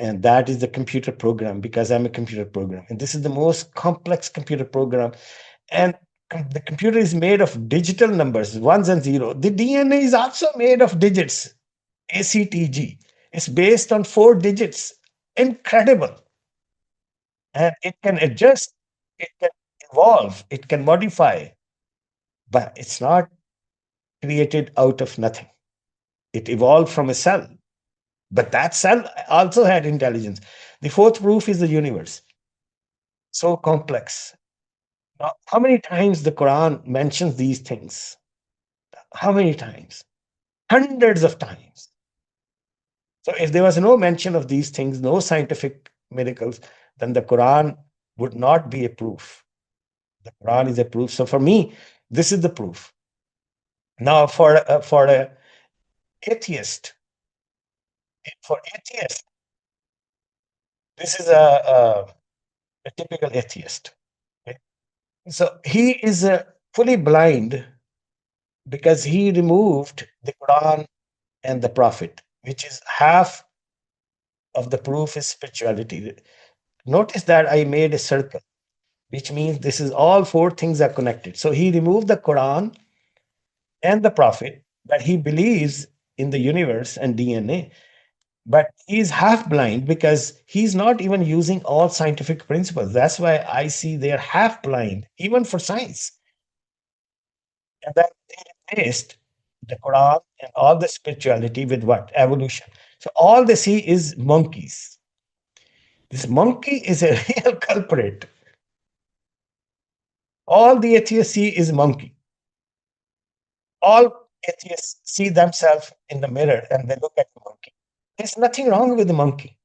and that is the computer program because I'm a computer program, and this is the most complex computer program. And the computer is made of digital numbers, ones and zero. The DNA is also made of digits, ACTG. It's based on four digits. Incredible. And it can adjust, it can evolve, it can modify, but it's not created out of nothing. It evolved from a cell, but that cell also had intelligence. The fourth proof is the universe. So complex. Now, how many times the Quran mentions these things? How many times? Hundreds of times. So if there was no mention of these things, no scientific miracles, then the Quran would not be a proof. The Quran is a proof. So for me, this is the proof. Now, for a atheist, for atheist, this is a typical atheist. Okay? So he is fully blind because he removed the Quran and the Prophet, which is half of the proof is spirituality. Notice that I made a circle, which means this is all four things are connected. So he removed the Quran and the Prophet, but he believes in the universe and DNA. But he's half blind because he's not even using all scientific principles. That's why I see they're half blind, even for science. And then they replaced the Quran and all the spirituality with what? Evolution. So all they see is monkeys. This monkey is a real culprit. All the atheists see is monkey. All atheists see themselves in the mirror and they look at the monkey. There's nothing wrong with the monkey.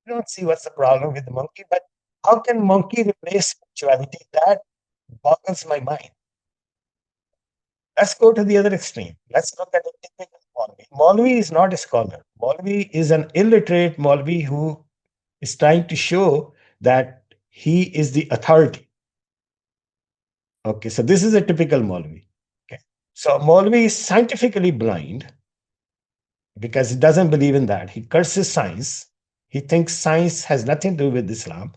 I don't see what's the problem with the monkey, but how can monkey replace spirituality? That boggles my mind. Let's go to the other extreme. Let's look at a typical Maulvi. Maulvi is not a scholar. Maulvi is an illiterate Maulvi who is trying to show that he is the authority. Okay, so this is a typical Maulvi. Okay. So Maulvi is scientifically blind because he doesn't believe in that. He curses science. He thinks science has nothing to do with Islam,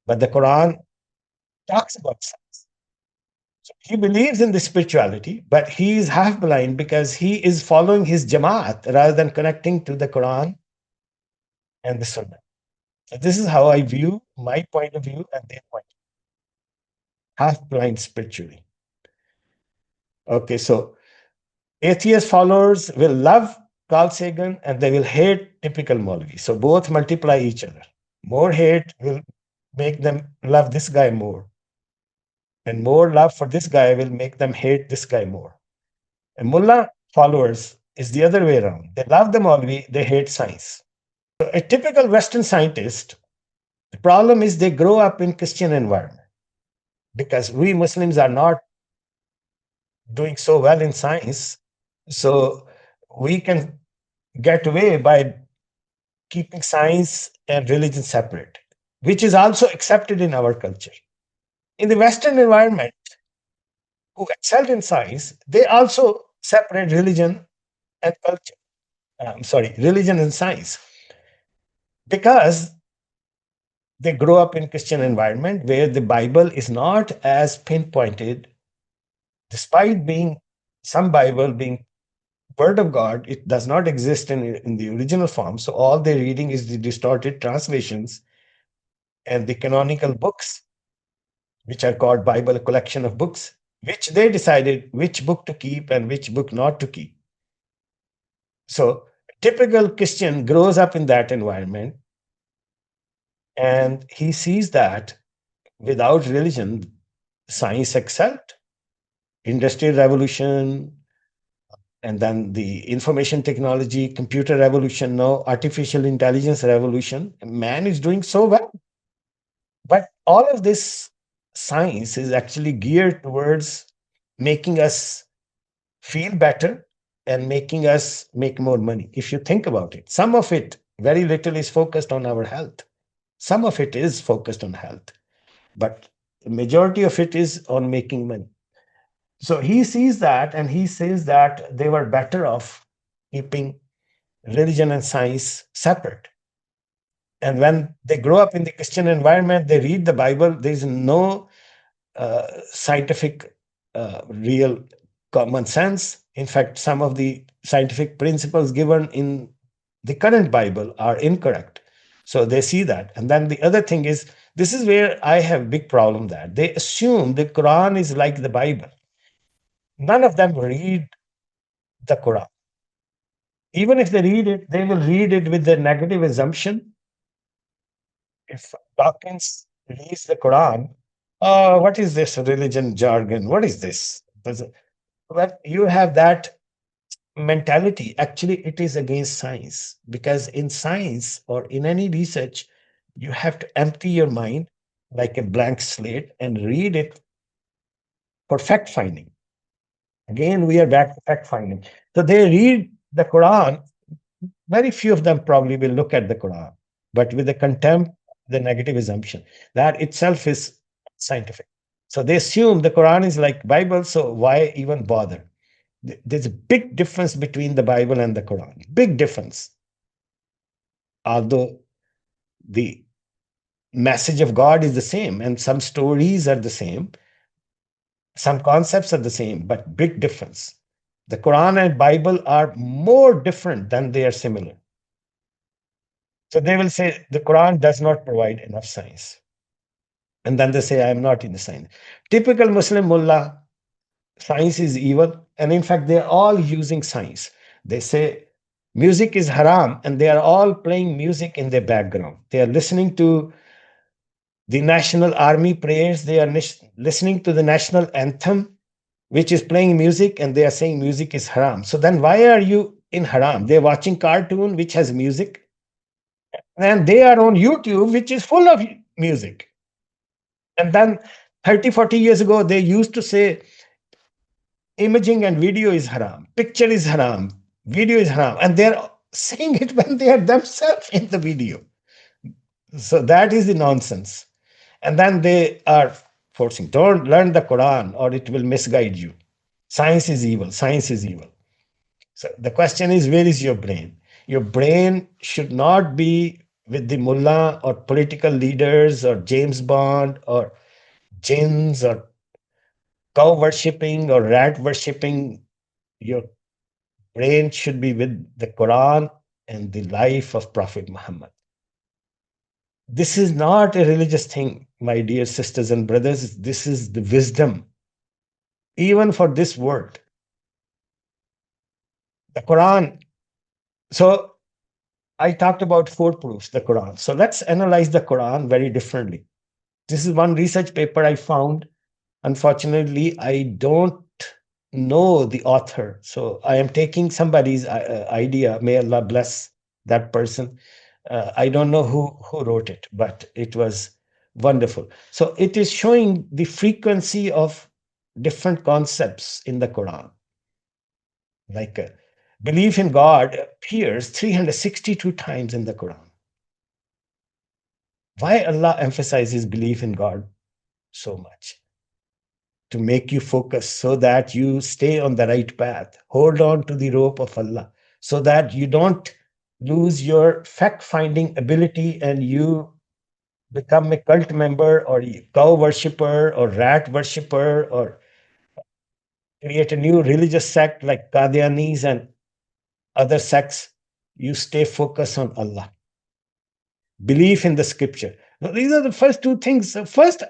but the Quran talks about science. So he believes in the spirituality, but he is half blind because he is following his Jamaat rather than connecting to the Quran and the Sunnah. So this is how I view my point of view and their point. Half blind spiritually. Okay, so atheist followers will love Carl Sagan and they will hate typical Maulvi. So both multiply each other. More hate will make them love this guy more, and more love for this guy will make them hate this guy more. And Mullah followers is the other way around. They love the Maulvi, they hate science. So a typical Western scientist, the problem is they grow up in Christian environment because we Muslims are not doing so well in science. So we can get away by keeping science and religion separate, which is also accepted in our culture. In the Western environment, who excelled in science, they also separate religion and culture. I'm sorry, religion and science, because they grow up in Christian environment where the Bible is not as pinpointed, despite being some Bible being Word of God, it does not exist in the original form. So all they're reading is the distorted translations and the canonical books, which are called Bible, a collection of books, which they decided which book to keep and which book not to keep. So typical Christian grows up in that environment and he sees that without religion, science excelled. Industrial revolution, and then the information technology, computer revolution, now artificial intelligence revolution. Man is doing so well. But all of this science is actually geared towards making us feel better and making us make more money. If you think about it, some of it, very little, is focused on our health. Some of it is focused on health, but the majority of it is on making money. So he sees that and he says that they were better off keeping religion and science separate. And when they grow up in the Christian environment, they read the Bible, there's no scientific, real common sense. In fact, some of the scientific principles given in the current Bible are incorrect. So they see that. And then the other thing is, this is where I have big problem that they assume the Quran is like the Bible. None of them read the Quran. Even if they read it, they will read it with the negative assumption. If Dawkins reads the Quran, what is this religion jargon? What is this? Well, you have that mentality. Actually, it is against science because in science or in any research, you have to empty your mind like a blank slate and read it for fact finding. Again, we are back to fact finding. So they read the Quran. Very few of them probably will look at the Quran, but with the contempt, the negative assumption that itself is scientific. So they assume the Quran is like Bible, so why even bother? There's a big difference between the Bible and the Quran. Big difference. Although the message of God is the same and some stories are the same, some concepts are the same, but big difference. The Quran and Bible are more different than they are similar. So they will say the Quran does not provide enough science. And then they say, I am not in the science. Typical Muslim mullah, science is evil. And in fact, they're all using science. They say music is haram, and they are all playing music in their background. They are listening to the national army prayers, they are listening to the national anthem, which is playing music, and they are saying music is haram. So then why are you in haram? They're watching cartoon which has music, and they are on YouTube, which is full of music. And then 30, 40 years ago, they used to say imaging and video is haram, picture is haram, video is haram. And they're saying it when they are themselves in the video. So that is the nonsense. And then they are forcing, don't learn the Quran or it will misguide you. Science is evil, science is evil. So the question is, where is your brain? Your brain should not be with the mullah or political leaders or James Bond or jinns or cow worshipping or rat worshipping. Your brain should be with the Quran and the life of Prophet Muhammad. This is not a religious thing, my dear sisters and brothers. This is the wisdom. even for this world. The Quran. So I talked about four proofs, the Quran. So let's analyze the Quran very differently. This is one research paper I found. Unfortunately, I don't know the author. So I am taking somebody's idea. May Allah bless that person. I don't know who wrote it, but it was wonderful. So it is showing the frequency of different concepts in the Quran. Like belief in God appears 362 times in the Quran. Why Allah emphasizes belief in God so much? To make you focus so that you stay on the right path. Hold on to the rope of Allah so that you don't lose your fact finding ability and you become a cult member or a cow worshiper or rat worshiper or create a new religious sect like Qadianis and other sects. You stay focused on Allah. Belief in the scripture. Now, these are the first two things. So first,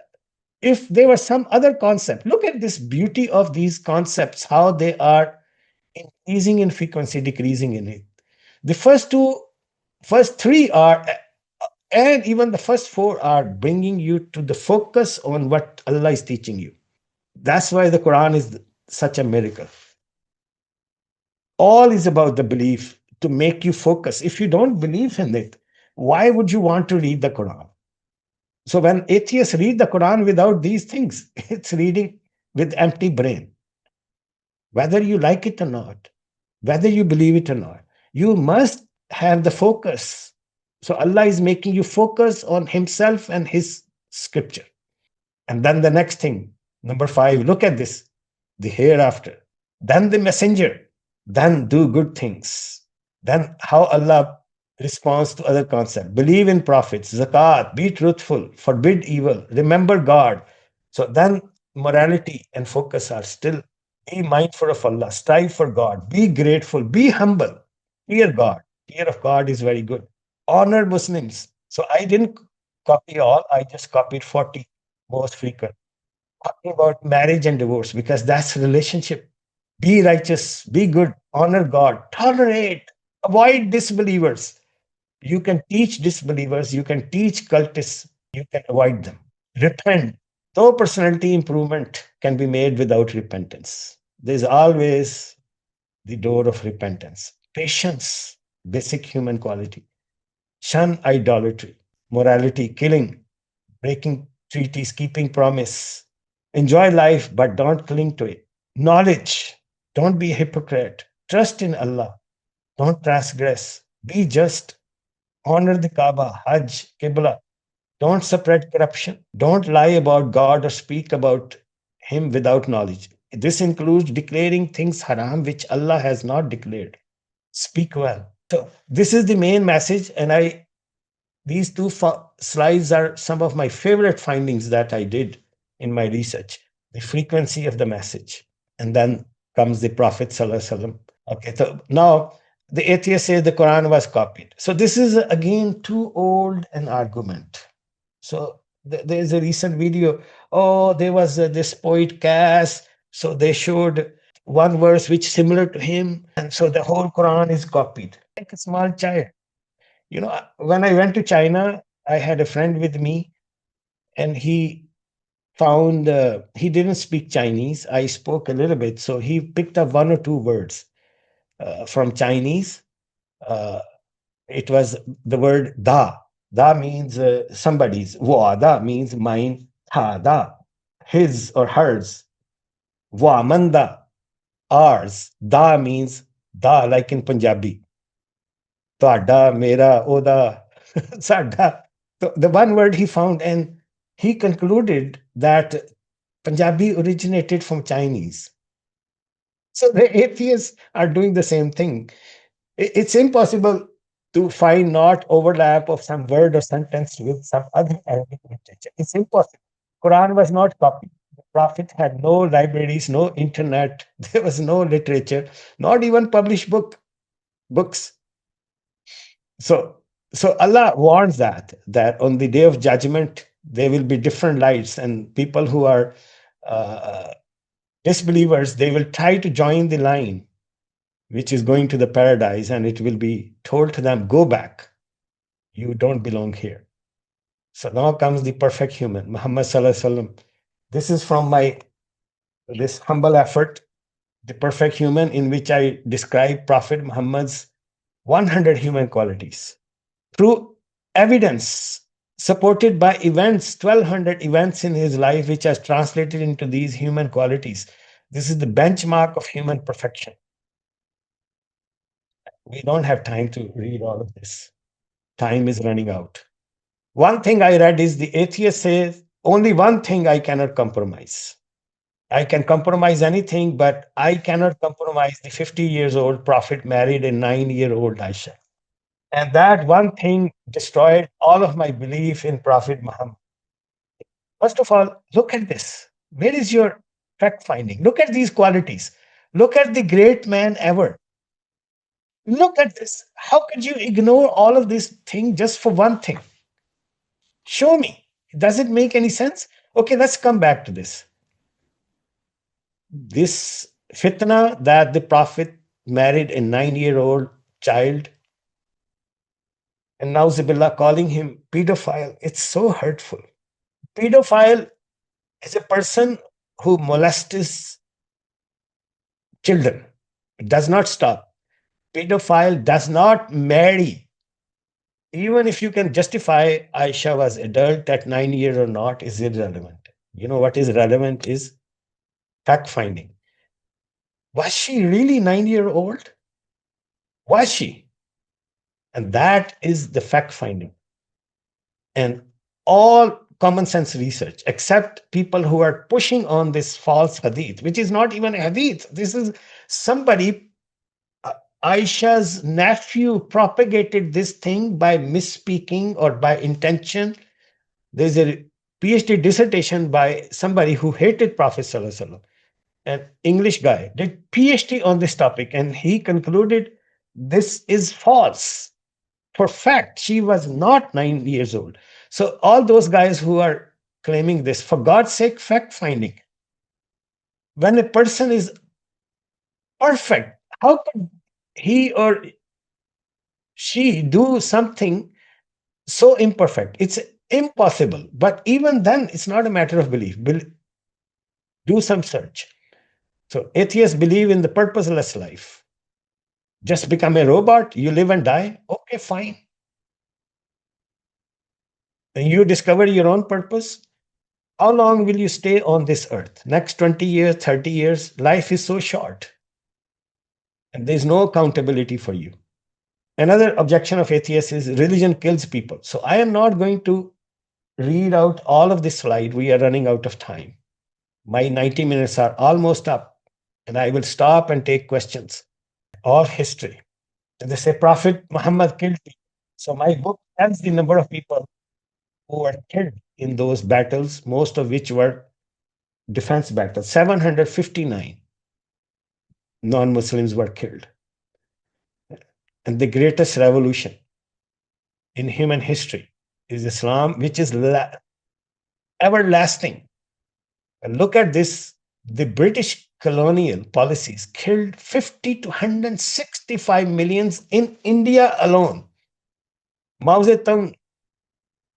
if there was some other concept, look at this beauty of these concepts, how they are increasing in frequency, decreasing in it. The first three are, and even the first four are bringing you to the focus on what Allah is teaching you. That's why the Quran is such a miracle. All is about the belief to make you focus. If you don't believe in it, why would you want to read the Quran? So when atheists read the Quran without these things, it's reading with empty brain. Whether you like it or not, whether you believe it or not, you must have the focus. So Allah is making you focus on Himself and His scripture. And then the next thing, number 5, look at this, the hereafter. Then the messenger, then do good things. Then how Allah responds to other concepts. Believe in prophets, zakat, be truthful, forbid evil, remember God. So then morality and focus are still be mindful of Allah, strive for God, be grateful, be humble, fear God. Fear of God is very good. Honor Muslims. So I didn't copy all, I just copied 40 most frequent. Talking about marriage and divorce because that's relationship. Be righteous, be good, honor God, tolerate, avoid disbelievers. You can teach disbelievers, you can teach cultists, you can avoid them. Repent. No personality improvement can be made without repentance. There's always the door of repentance. Patience, basic human quality. Shun idolatry, morality, killing, breaking treaties, keeping promise. Enjoy life, but don't cling to it. Knowledge, don't be a hypocrite. Trust in Allah, don't transgress. Be just. Honor the Kaaba, Hajj, Qibla. Don't spread corruption. Don't lie about God or speak about Him without knowledge. This includes declaring things haram which Allah has not declared. Speak well. So this is the main message, and these two slides are some of my favorite findings that I did in my research. The frequency of the message, and then comes the Prophet Sallallahu Alaihi Wasallam. Okay, so now the atheists say the Quran was copied. So this is again too old an argument. So there is a recent video. Oh, there was this poet Cass. So they showed one verse which similar to him, and so the whole Quran is copied. Like a small child. When I went to China, I had a friend with me, and he didn't speak Chinese. I spoke a little bit, so he picked up one or two words from Chinese. Uh, it was the word da. Da means somebody's. Wa da means mine. Ha da, his or hers. Wa manda, ours. Da means da, like in Punjabi. ਤੁਹਾਡਾ, mera, oda, sada. So the one word he found, and he concluded that Punjabi originated from Chinese. So the atheists are doing the same thing. It's impossible to find not overlap of some word or sentence with some other Arabic literature. It's impossible. Quran was not copied. The Prophet had no libraries, no internet. There was no literature, not even published books. So, so Allah warns that on the day of judgment there will be different lights, and people who are uh, Disbelievers, they will try to join the line which is going to the paradise, and it will be told to them, go back. You don't belong here. So now comes the perfect human, Muhammad Sallallahu Alaihi Wasallam. This is from my this humble effort, the perfect human, in which I describe Prophet Muhammad's 100 human qualities through evidence supported by events, 1200 events in his life, which has translated into these human qualities. This is the benchmark of human perfection. We don't have time to read all of this. Time is running out. One thing I read is the atheist says, only one thing I cannot compromise. I can compromise anything, but I cannot compromise the 50 years old prophet married a 9-year old Aisha. And that one thing destroyed all of my belief in Prophet Muhammad. First of all, look at this. Where is your fact finding? Look at these qualities. Look at the great man ever. Look at this. How could you ignore all of this thing just for one thing? Show me. Does it make any sense? Okay, let's come back to this. This fitna that the Prophet married a 9-year old child, and now Zibillah calling him pedophile, it's so hurtful. Pedophile is a person who molests children. It does not stop. Pedophile does not marry. Even if you can justify Aisha was adult at 9 years or not is irrelevant. You know what is relevant is fact finding. Was she really 9 year old? Was she? And that is the fact finding. And all common sense research, except people who are pushing on this false hadith, which is not even a hadith. This is somebody, Aisha's nephew propagated this thing by misspeaking or by intention. There's a PhD dissertation by somebody who hated Prophet Sallallahu Alaihi Wasallam, an English guy, did PhD on this topic, and he concluded this is false. For fact, she was not 9 years old. So all those guys who are claiming this, for God's sake, fact finding. When a person is perfect, how could he or she do something so imperfect? It's impossible. But even then, it's not a matter of belief. Do some search. So atheists believe in the purposeless life. Just become a robot, you live and die. Okay, fine. And you discover your own purpose. How long will you stay on this earth? Next 20 years, 30 years? Life is so short. And there's no accountability for you. Another objection of atheists is religion kills people. So I am not going to read out all of this slide. We are running out of time. My 90 minutes are almost up, and I will stop and take questions. All history. And they say Prophet Muhammad killed people. So my book tells the number of people who were killed in those battles, most of which were defense battles. 759 non-Muslims were killed. And the greatest revolution in human history is Islam, which is everlasting. And look at this. The British colonial policies killed 50 to 165 millions in India alone. Mao Zedong,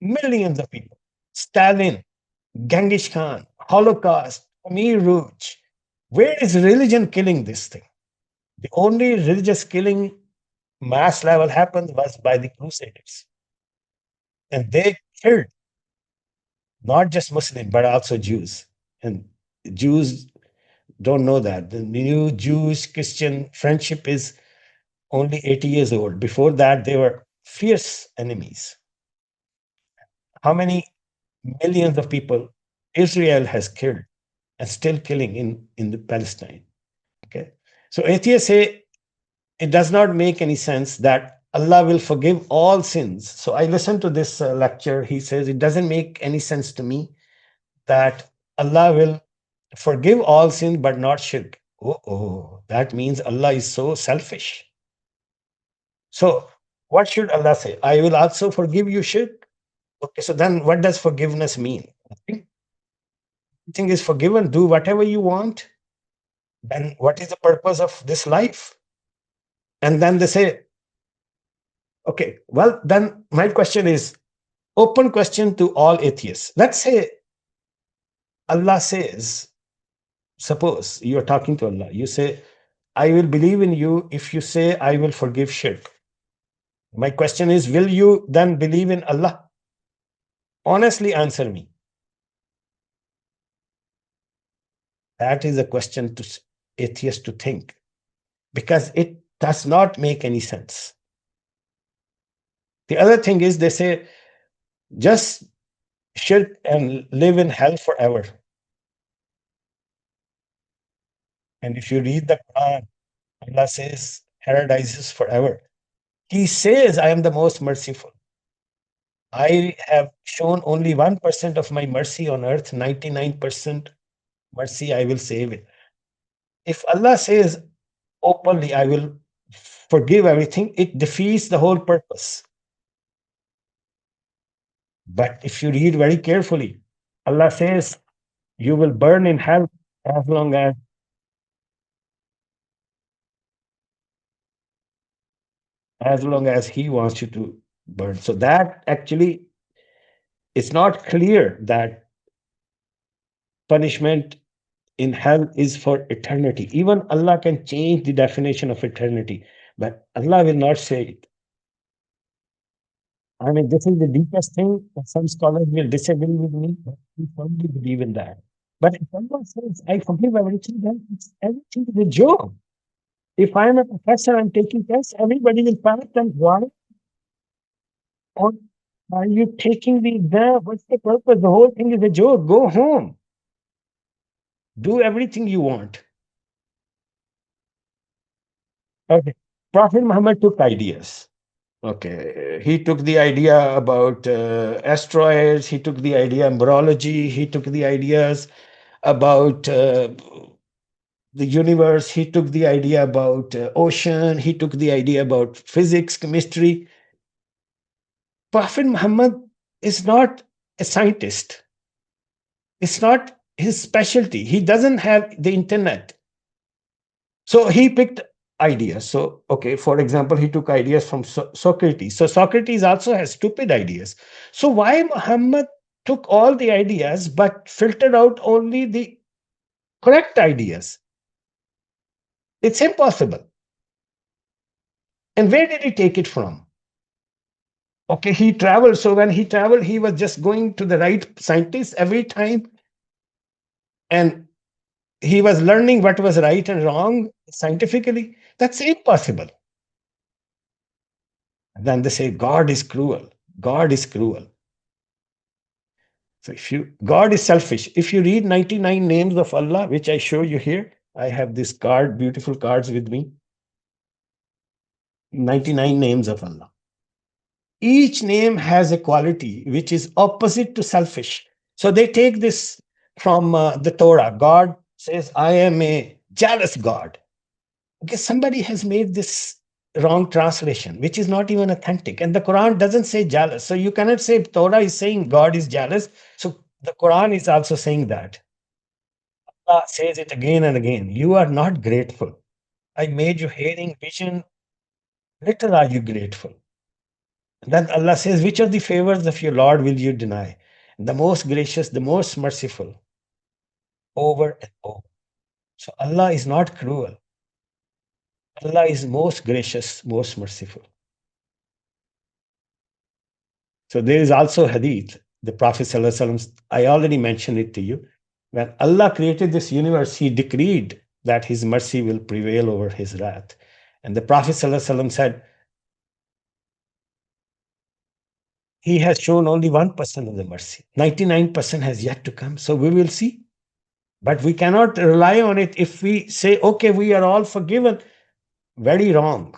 millions of people. Stalin, Genghis Khan, Holocaust, Khmer Rouge. Where is religion killing this thing? The only religious killing mass level happened was by the Crusaders. And they killed not just Muslims, but also Jews. And Jews don't know that. The new Jewish Christian friendship is only 80 years old. Before that, they were fierce enemies. How many millions of people Israel has killed and still killing in the Palestine? Okay. So atheists say it does not make any sense that Allah will forgive all sins. So I listened to this lecture. He says it doesn't make any sense to me that Allah will forgive all sins but not shirk. Oh, that means Allah is so selfish. So what should Allah say? I will also forgive you shirk. Okay, so then what does forgiveness mean? Everything is forgiven. Do whatever you want. then what is the purpose of this life? And then they say, okay, well, then my question is open question to all atheists. Let's say Allah says, suppose you are talking to Allah, you say, I will believe in you if you say I will forgive shirk. My question is, will you then believe in Allah? Honestly answer me. That is a question to atheists to think, because it does not make any sense. The other thing is they say, just shirk and live in hell forever. And if you read the Quran, Allah says paradise is forever. He says, I am the most merciful. I have shown only 1% of my mercy on earth, 99% mercy I will save it. If Allah says openly, I will forgive everything, it defeats the whole purpose. But if you read very carefully, Allah says you will burn in hell as long as He wants you to burn. So that actually, it's not clear that punishment in hell is for eternity. Even Allah can change the definition of eternity, but Allah will not say it. I mean, this is the deepest thing. Some scholars will disagree with me, but we firmly believe in that. But if someone says, I forgive everything, then everything is a joke. If I'm a professor, I'm taking tests, everybody will pass, then why? Or are you taking the exam? What's the purpose? The whole thing is a joke. Go home. Do everything you want. Okay. Prophet Muhammad took ideas. Okay. He took the idea about asteroids. He took the idea embryology. He took the ideas about the universe. He took the idea about ocean. He took the idea about physics, chemistry. Prophet Muhammad is not a scientist. It's not his specialty. He doesn't have the internet. So he picked ideas. So, okay, for example, he took ideas from Socrates. So Socrates also has stupid ideas. So why Muhammad took all the ideas but filtered out only the correct ideas? It's impossible. And where did he take it from? Okay, he traveled. So when he traveled, he was just going to the right scientists every time. And he was learning what was right and wrong scientifically. That's impossible. And then they say, God is cruel. God is cruel. So God is selfish. If you read 99 names of Allah, which I show you here, I have this card, beautiful cards with me. 99 names of Allah. Each name has a quality which is opposite to selfish. So they take this from the Torah. God says, I am a jealous God. Okay, somebody has made this wrong translation, which is not even authentic. And the Quran doesn't say jealous. So you cannot say Torah is saying God is jealous. So the Quran is also saying that. Allah says it again and again. You are not grateful. I made you hearing, vision. Little are you grateful. And then Allah says, which of the favors of your Lord will you deny? The most gracious, the most merciful, over and over. So Allah is not cruel. Allah is most gracious, most merciful. So there is also hadith. The Prophet ﷺ, I already mentioned it to you. When Allah created this universe, He decreed that His mercy will prevail over His wrath. And the Prophet ﷺ said, He has shown only 1% of the mercy. 99% has yet to come. So we will see. But we cannot rely on it if we say, okay, we are all forgiven. Very wrong.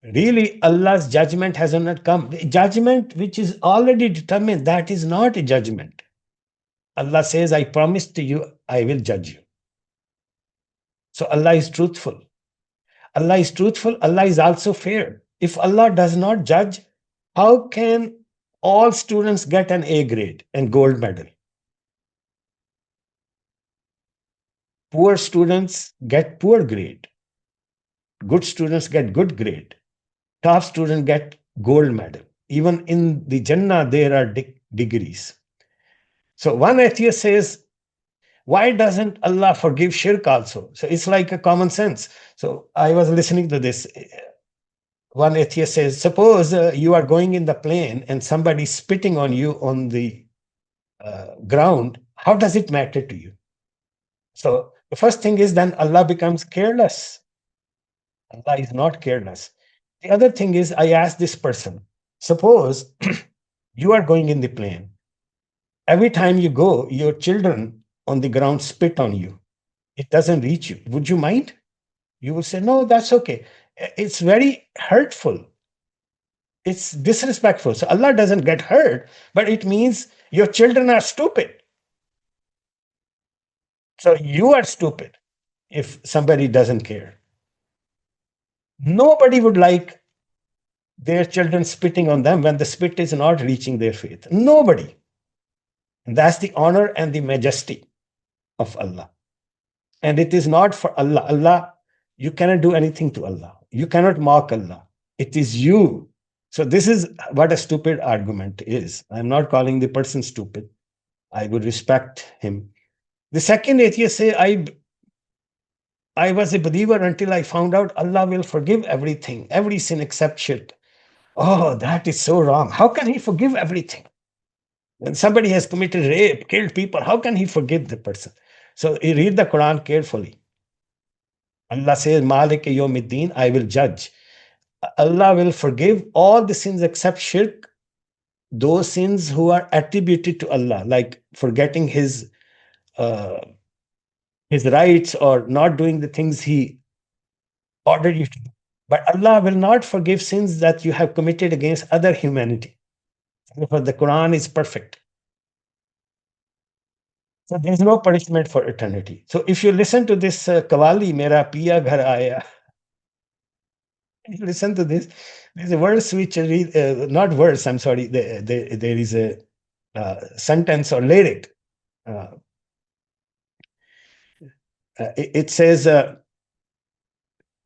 Really, Allah's judgment has not come. The judgment which is already determined, that is not a judgment. Allah says, I promise to you, I will judge you. So Allah is truthful. Allah is truthful. Allah is also fair. If Allah does not judge, how can all students get an A grade and gold medal? Poor students get poor grade. Good students get good grade. Top students get gold medal. Even in the Jannah, there are degrees. So one atheist says, why doesn't Allah forgive shirk also? So it's like a common sense. So I was listening to this. One atheist says, suppose you are going in the plane and somebody spitting on you on the ground. How does it matter to you? So the first thing is then Allah becomes careless. Allah is not careless. The other thing is, I asked this person, suppose you are going in the plane. Every time you go, your children on the ground spit on you. It doesn't reach you. Would you mind? You will say, no, that's okay. It's very hurtful. It's disrespectful. So Allah doesn't get hurt, but it means your children are stupid. So you are stupid if somebody doesn't care. Nobody would like their children spitting on them when the spit is not reaching their faith. Nobody. And that's the honor and the majesty of Allah. And it is not for Allah. Allah, you cannot do anything to Allah. You cannot mock Allah. It is you. So this is what a stupid argument is. I'm not calling the person stupid. I would respect him. The second atheist say, I was a believer until I found out Allah will forgive everything, every sin except shirk. Oh, that is so wrong. How can he forgive everything? When somebody has committed rape, killed people, how can he forgive the person? So you read the Quran carefully. Allah says, Malik Yawmiddin, I will judge. Allah will forgive all the sins except shirk, those sins who are attributed to Allah, like forgetting his rights or not doing the things he ordered you to do. But Allah will not forgive sins that you have committed against other humanity. Therefore, the Quran is perfect. So there's no punishment for eternity. So if you listen to this Kawali, Mera Piya Ghar Aaya, you listen to this, there's a verse which, not verse, I'm sorry, there is a sentence or lyric. It says,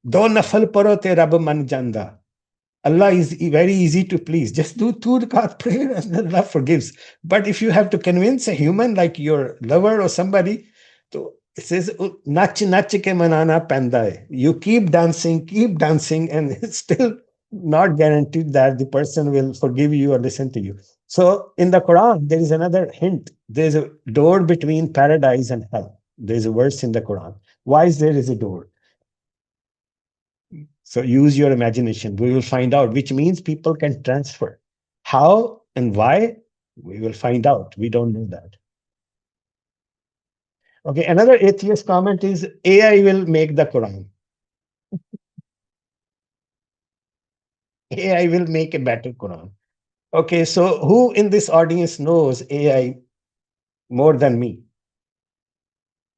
Do nafal paro te rab man janda. Allah is very easy to please. Just do 2 rakat prayer and Allah forgives. But if you have to convince a human like your lover or somebody, so it says, nach nach ke manana panda hai. You keep dancing, and it's still not guaranteed that the person will forgive you or listen to you. So in the Quran, there is another hint. There's a door between paradise and hell. There's a verse in the Quran. Why is there is a door? So use your imagination. We will find out, which means people can transfer. How and why? We will find out. We don't know that. Okay, another atheist comment is AI will make the Quran. AI will make a better Quran. Okay, so who in this audience knows AI more than me?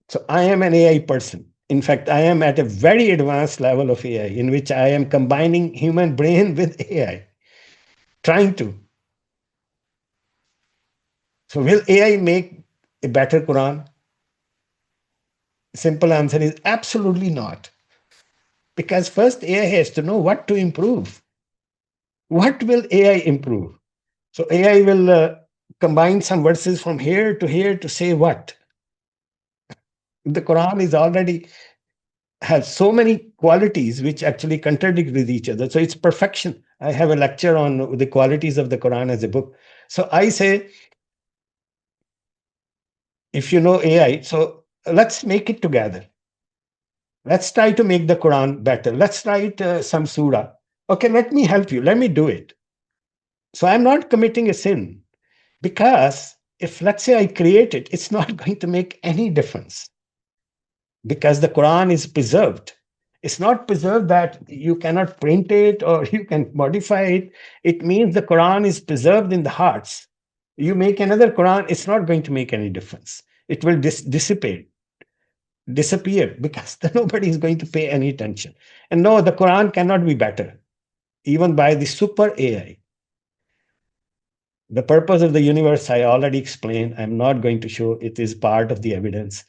So I am an AI person. In fact, I am at a very advanced level of AI in which I am combining human brain with AI, trying to. So will AI make a better Quran? Simple answer is absolutely not. Because first AI has to know what to improve. What will AI improve? So AI will combine some verses from here to say what? The Quran is already has so many qualities which actually contradict with each other. So it's perfection. I have a lecture on the qualities of the Quran as a book. So I say, if you know AI, so let's make it together. Let's try to make the Quran better. Let's write some surah. Okay, let me help you. Let me do it. So I'm not committing a sin because if, let's say, I create it, it's not going to make any difference because the Quran is preserved. It's not preserved that you cannot print it or you can modify it. It means the Quran is preserved in the hearts. You make another Quran, it's not going to make any difference. It will dissipate, disappear because nobody is going to pay any attention. And no, the Quran cannot be better, even by the super AI. The purpose of the universe, I already explained. I'm not going to show it is part of the evidence.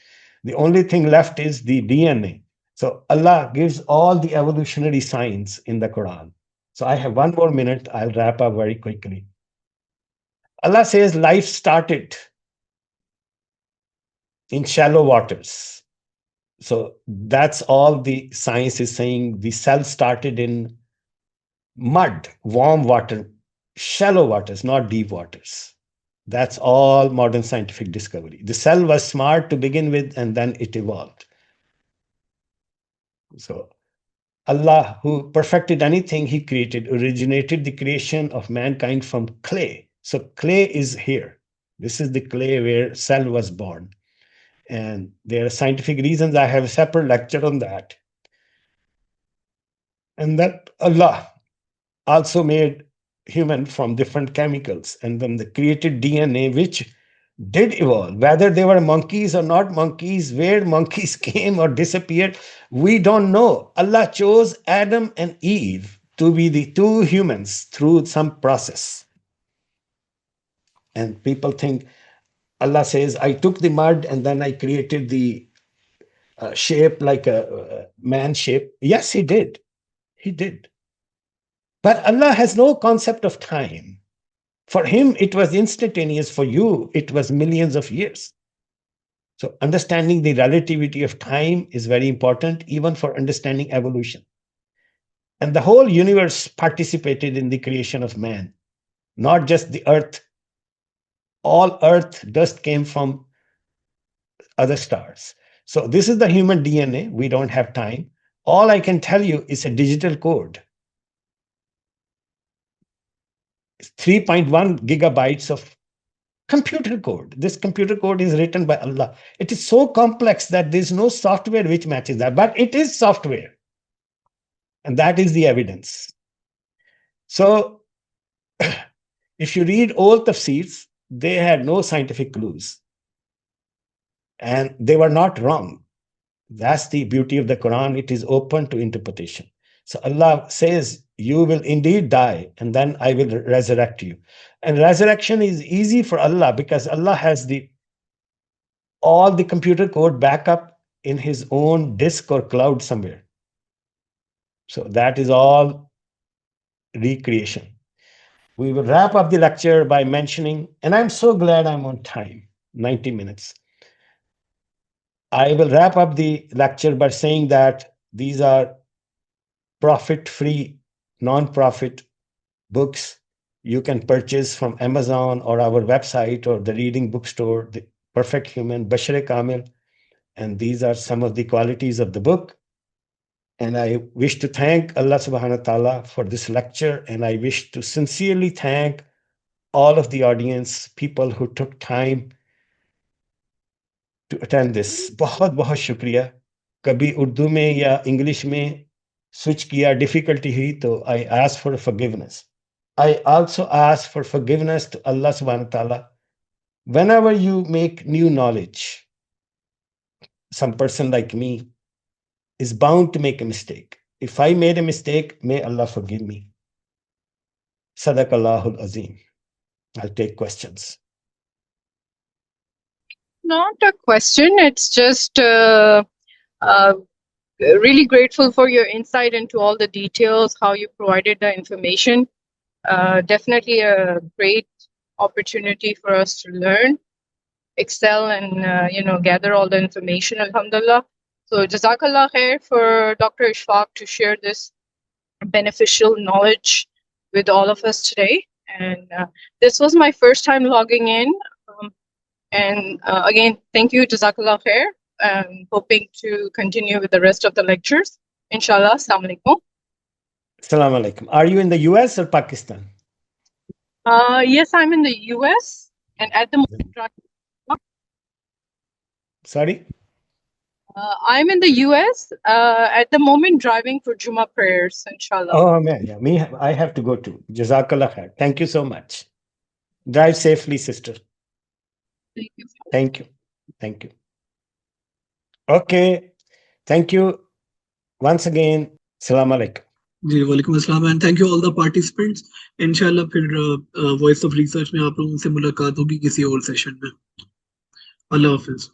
The only thing left is the DNA. So Allah gives all the evolutionary signs in the Quran. So I have 1 more minute. I'll wrap up very quickly. Allah says life started in shallow waters. So that's all the science is saying. The cell started in mud, warm water, shallow waters, not deep waters. That's all modern scientific discovery. The cell was smart to begin with, and then it evolved. So Allah, who perfected anything he created, originated the creation of mankind from clay. So clay is here. This is the clay where cell was born. And there are scientific reasons. I have a separate lecture on that. And that Allah also made human from different chemicals, and then they created DNA, which did evolve. Whether they were monkeys or not monkeys, where monkeys came or disappeared, we don't know. Allah chose Adam and Eve to be the two humans through some process. And people think Allah says, I took the mud and then I created the shape like a man shape. Yes, he did. He did. But Allah has no concept of time. For him, it was instantaneous. For you, it was millions of years. So understanding the relativity of time is very important, even for understanding evolution. And the whole universe participated in the creation of man, not just the earth. All earth dust came from other stars. So this is the human DNA. We don't have time. All I can tell you is a digital code. 3.1 gigabytes of computer code. This computer code is written by Allah. It is so complex that there's no software which matches that, but it is software. And that is the evidence. So if you read all tafsirs, they had no scientific clues. And they were not wrong. That's the beauty of the Quran. It is open to interpretation. So Allah says, you will indeed die, and then I will resurrect you. And resurrection is easy for Allah because Allah has all the computer code backup in his own disk or cloud somewhere. So that is all recreation. We will wrap up the lecture by mentioning, and I'm so glad I'm on time, 90 minutes. I will wrap up the lecture by saying that these are profit-free, non-profit books you can purchase from Amazon or our website or the reading bookstore, The Perfect Human, Bashar Kamil. And these are some of the qualities of the book. And I wish to thank Allah subhanahu wa ta'ala for this lecture. And I wish to sincerely thank all of the audience, people who took time to attend this. बहुत बहुत शुक्रिया. कभी उर्दू में या English में switch किया, difficulty हुई, तो I ask for forgiveness. I also ask for forgiveness to Allah subhanahu wa ta'ala. Whenever you make new knowledge, some person like me is bound to make a mistake. If I made a mistake, may Allah forgive me. Sadaqallahul Azim. I'll take questions. Not a question. It's just really grateful for your insight into all the details, how you provided the information. Definitely a great opportunity for us to learn, excel, and gather all the information. Alhamdulillah. So Jazakallah khair for Dr. Ishfaq to share this beneficial knowledge with all of us today. And this was my first time logging in. Again, thank you, Jazakallah khair. Hoping to continue with the rest of the lectures. Inshallah. Assalamu alaikum. Assalamu alaikum. Are you in the US or Pakistan? Yes, I'm in the US. And at the moment, sorry? I'm in the US at the moment driving for Juma prayers, inshallah. Oh, man. Yeah, me, I have to go too. Jazakallah khair. Thank you so much. Drive safely, sister. Thank you. Thank you. Thank you. Okay. Thank you once again. Assalamu alaikum. जी वालेकुम अस्सलाम and thank you all the participants. इंशाल्लाह फिर voice of research में आप लोगों से मुलाकात होगी किसी और सेशन में. अल्लाह हाफिज.